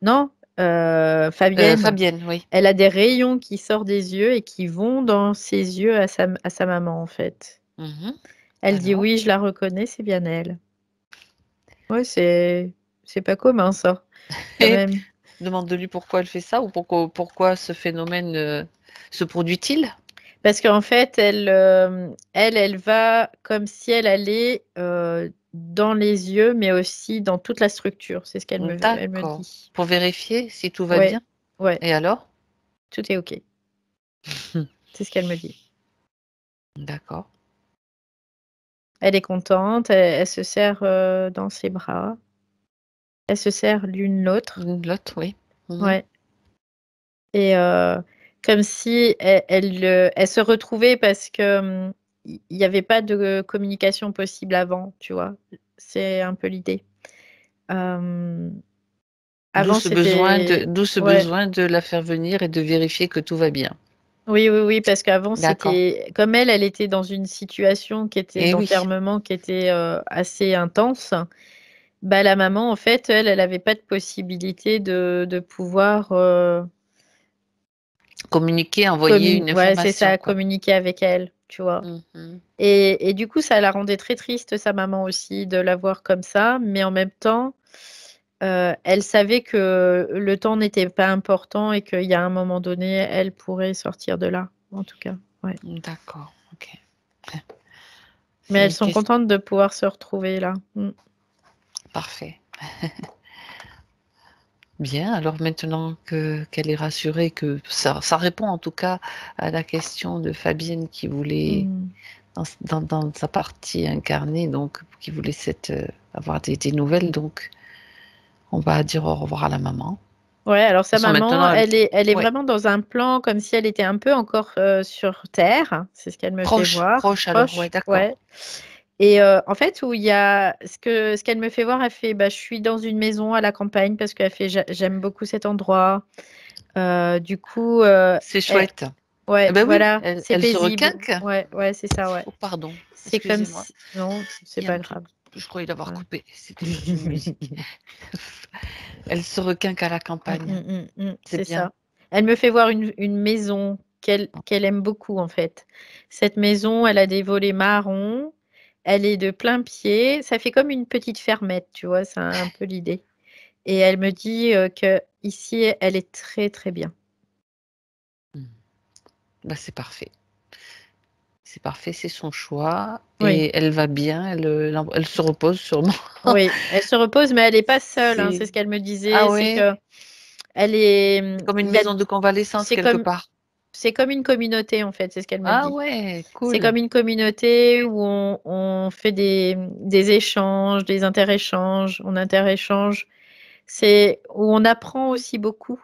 Non, Fabienne, Fabienne, oui. elle a des rayons qui sortent des yeux et qui vont dans ses yeux à sa maman, en fait. Mhm. Elle dit: Alors, «Oui, je la reconnais, c'est bien elle». Ouais, c'est pas commun ça, quand et même. demande-lui pourquoi elle fait ça ou pourquoi ce phénomène se produit-il. Parce qu'en fait, elle va comme si elle allait, dans les yeux, mais aussi dans toute la structure. C'est ce qu'elle me D'accord. dit. Pour vérifier si tout va Ouais, bien. ouais, Et alors? tout est OK. C'est ce qu'elle me dit. D'accord. Elle est contente, elle se serre, dans ses bras. Elles se serrent l'une l'autre. L'autre, oui. Mmh. Ouais et comme si elle se retrouvait parce que, il y avait pas de communication possible avant, tu vois? C'est un peu l'idée. Hem D'où Avant ce besoin de c'était d'où ce ouais, besoin de la faire venir et de vérifier que tout va bien. oui, oui, oui, parce qu'avant D'accord. c'était comme elle était dans une situation qui était Et oui, d'enfermement qui était, assez intense, bah, la maman en fait, elle avait pas de possibilité de pouvoir, communiquer, envoyer une ouais, c'est information, ça, quoi. communiquer avec elle, tu vois? Mmh mh. Et du coup, ça la rendait très triste sa maman aussi de la voir comme ça, mais en même temps, elle savait que le temps n'était pas important et qu'il y a un moment donné, elle pourrait sortir de là, en tout cas, ouais. D'accord, OK. Mais C'est elles une sont question contentes de pouvoir se retrouver là. Mmh. parfait. Bien, alors maintenant qu'elle est rassurée que ça répond en tout cas à la question de Fabienne qui voulait Mmh. dans sa partie incarnée, donc qui voulait avoir des nouvelles, donc on va dire au revoir à la maman. Ouais, alors De sa toute façon maman, maintenant elle est ouais, vraiment dans un plan comme si elle était un peu encore, sur terre, c'est ce qu'elle me fait proche, voir, proche alors, ouais, proche, d'accord. ouais. Et en fait, où il y a ce qu'elle me fait voir, elle fait: «Bah, je suis dans une maison à la campagne» parce qu'elle fait: «J'aime beaucoup cet endroit». Du coup, C'est elle chouette. Eh ouais, bah, oui, voilà, elle c'est elle se paisible. requinque. Ouais, ouais, c'est ça, ouais. Oh pardon, C'est comme excusez-moi. si non, c'est Il y a un pas truc, grave. je croyais l'avoir Voilà. coupé, c'était juste une musique. Elle se requinque à la campagne, c'est C'est bien. ça. Elle me fait voir une maison qu'elle aime beaucoup, en fait. Cette maison, elle a des volets marrons, elle est de plain-pied, ça fait comme une petite fermette, tu vois? C'est un peu l'idée et elle me dit, qu'ici, elle est très, très bien. Mmh. Bah, c'est parfait, c'est son choix Oui, et elle va bien, elle se repose sûrement. oui, elle se repose, mais elle est pas seule, hein, C'est c'est ce qu'elle me Ah disait, c'est ouais? qu'elle est, C'est comme une il y a maison de convalescence c'est quelque comme part? c'est comme une communauté, en fait, c'est ce qu'elle me Ah dit. ouais, C'est cool. comme une communauté où on fait des échanges, des interéchanges, on interéchange. C'est où on apprend aussi beaucoup.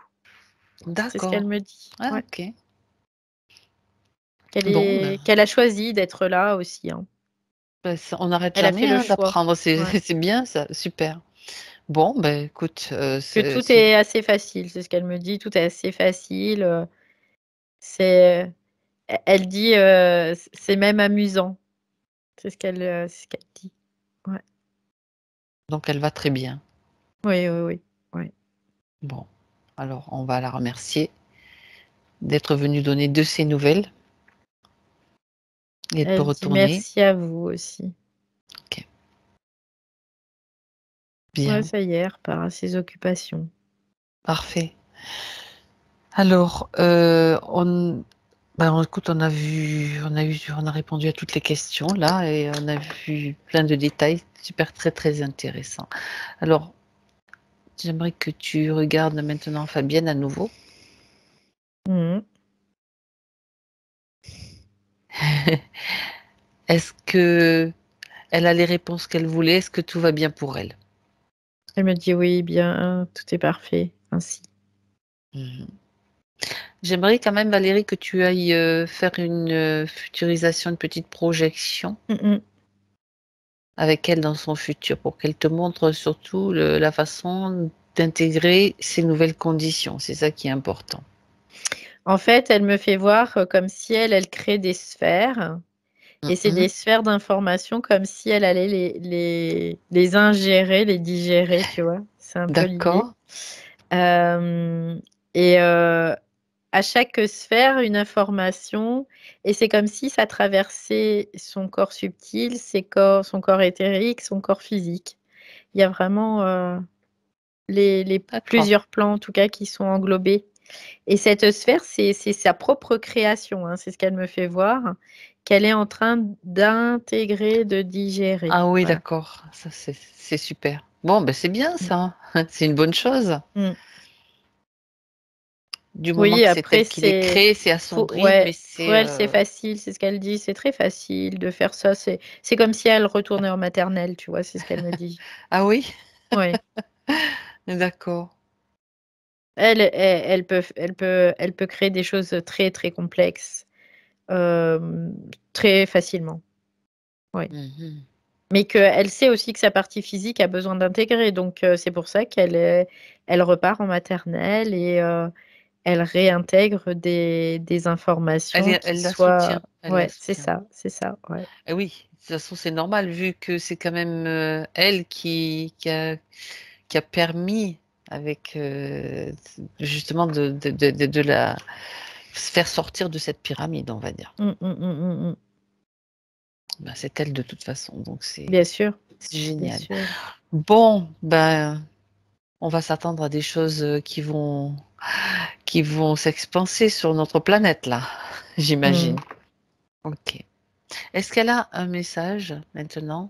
C'est ce qu'elle D'accord. me dit. Ah Ouais, OK. qu'elle Bon, ben, est qu'elle a choisi d'être là aussi, hein. ça on n'arrête Elle a fait jamais, le hein, choix. d'apprendre, c'est Ouais. c'est bien ça, super. Bon, ben, écoute, Que tout est assez facile, c'est ce qu'elle me dit, tout est assez facile, c'est elle dit, «C'est même amusant». C'est ce qu'elle dit. Ouais. donc elle va très bien. Oui, oui, oui. Ouais. Bon, alors on va la remercier d'être venue donner de ses nouvelles et de Elle dit: retourner. «Merci à vous aussi». OK, Ouais, bien, ça y est, elle repart à ses occupations. parfait. Alors, écoute, on a répondu à toutes les questions là et on a vu plein de détails super très, très intéressants. Alors, j'aimerais que tu regardes maintenant Fabienne à nouveau. Mmh mh. Est-ce qu'elle a les réponses qu'elle voulait? Est-ce que tout va bien pour elle? Elle me dit: «Oui, bien, tout est parfait ainsi». Mmh. J'aimerais quand même Valérie que tu ailles, faire une, futurisation, une petite projection Mmh mh. avec elle dans son futur pour qu'elle te montre surtout la façon d'intégrer ces nouvelles conditions. C'est ça qui est important. En fait, elle me fait voir, comme si elle crée des sphères et Mmh c'est mh. des sphères d'information comme si elle allait les ingérer, les digérer, tu vois? C'est un peu l'idée. D'accord. Hem et à chaque sphère, une information et c'est comme si ça traversait son corps subtil, son corps éthérique, son corps physique. Il y a vraiment, les D'accord. plusieurs plans en tout cas qui sont englobés et cette sphère, c'est sa propre création, hein. C'est ce qu'elle me fait voir, qu'elle est en train d'intégrer, de digérer. Ah oui, Voilà. d'accord. Ça, c'est super. Bon, ben, c'est bien Mmh. ça. C'est une bonne chose. Mmh. Du moment Oui, que c'est après elle qui les c'est crée, c'est à son rythme et ouais, pour c'est, elle, c'est facile, c'est ce qu'elle dit, c'est très facile de faire ça. C'est comme si elle retournait en maternelle, tu vois? C'est ce qu'elle me dit. ah oui? Ouais. D'accord. Elle peut créer des choses, très, très complexes, très facilement. Oui. Mmh mh. Mais qu'elle sait aussi que sa partie physique a besoin d'intégrer, donc c'est pour ça elle repart en maternelle et elle réintègre des informations qui Elle la soient soutient, elle la ouais, soutient. c'est ça, ouais. Et oui, de toute façon, c'est normal vu que c'est quand même, elle qui a permis avec, justement de la faire sortir de cette pyramide, on va dire. Mmh, mmh, mmh, mmh, mmh. Ben, c'est elle de toute façon, donc Bien sûr, c'est bien génial. sûr. Bon, ben, on va s'attendre à des choses, qui vont s'expanser sur notre planète là, j'imagine. Mmh. OK. Est-ce qu'elle a un message maintenant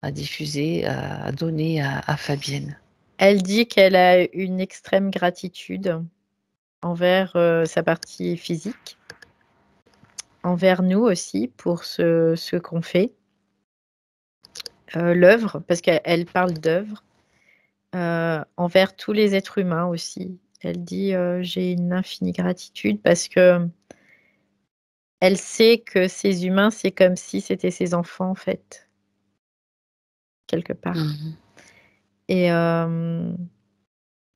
à diffuser, à donner à Fabienne? Elle dit qu'elle a une extrême gratitude envers, sa partie physique, envers nous aussi pour ce qu'on fait, l'œuvre, parce qu'elle parle d'œuvre, envers tous les êtres humains aussi. Elle dit, «J'ai une infinie gratitude» parce qu'elle sait que ces humains, c'est comme si c'était ses enfants, en fait, quelque part Mmh. et hem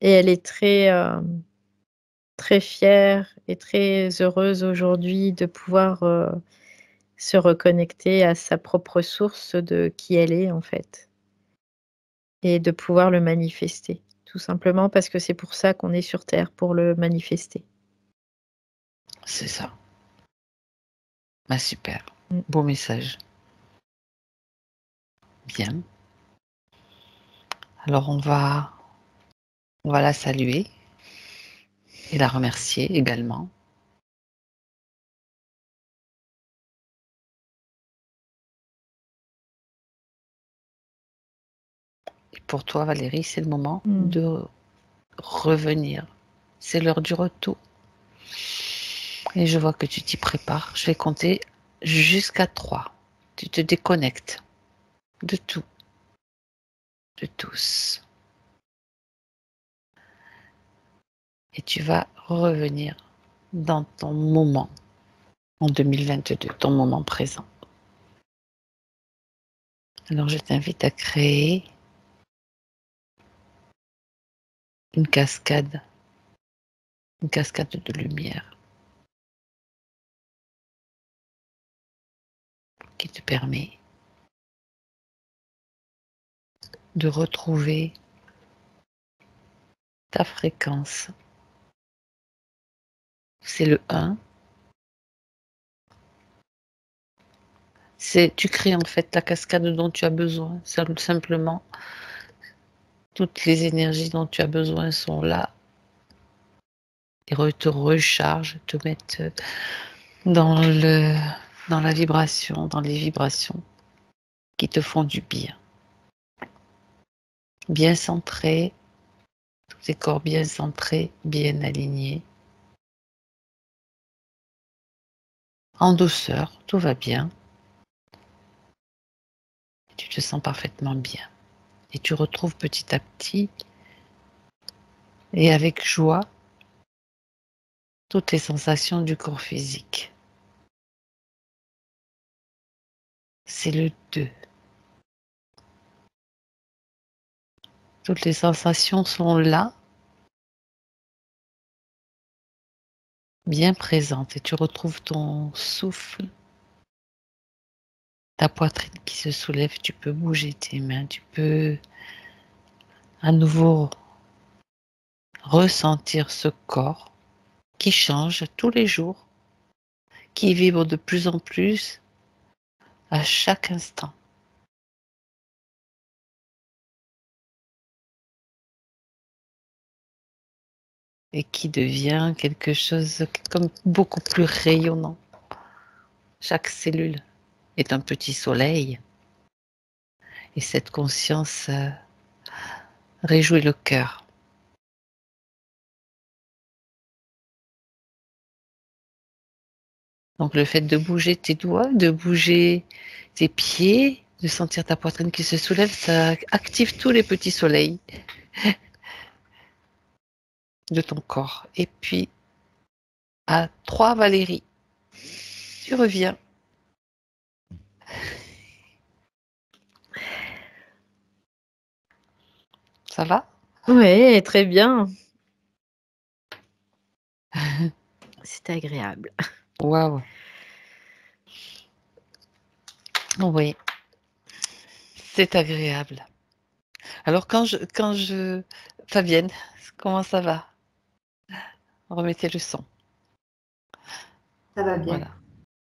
et elle est très, très fière et très heureuse aujourd'hui de pouvoir, se reconnecter à sa propre source de qui elle est, en fait et de pouvoir le manifester. Tout simplement parce que c'est pour ça qu'on est sur terre, pour le manifester. C'est ça. Bah, super. Mmh. Beau message. Bien. Alors on va la saluer et la remercier également. Et pour toi, Valérie, c'est le moment Mmh. de revenir. C'est l'heure du retour. Et je vois que tu t'y prépares. Je vais compter jusqu'à 3. Tu te déconnectes de tout, de tous. Et tu vas revenir dans ton moment en 2022, ton moment présent. Alors je t'invite à créer une cascade de lumière qui te permet de retrouver ta fréquence. C'est le 1. Tu crées en fait la cascade dont tu as besoin. Simplement, toutes les énergies dont tu as besoin sont là et te rechargent, te mettent dans la vibration, dans les vibrations qui te font du bien. Bien centré, tous tes corps bien centrés, bien alignés. En douceur, tout va bien. Tu te sens parfaitement bien. Et tu retrouves petit à petit et avec joie toutes les sensations du corps physique. C'est le 2. Toutes les sensations sont là, bien présentes, et tu retrouves ton souffle, ta poitrine qui se soulève, tu peux bouger tes mains, tu peux à nouveau ressentir ce corps qui change tous les jours, qui vibre de plus en plus à chaque instant. Et qui devient quelque chose comme beaucoup plus rayonnant. Chaque cellule est un petit soleil et cette conscience réjouit le cœur. Donc le fait de bouger tes doigts, de bouger tes pieds, de sentir ta poitrine qui se soulève, ça active tous les petits soleils de ton corps. Et puis à 3, Valérie, tu reviens. Ça va? Ouais, très bien. C'est agréable. Waouh! Oui, c'est agréable. Alors Fabienne, comment ça va? Remettez le son. Ça va bien. Voilà.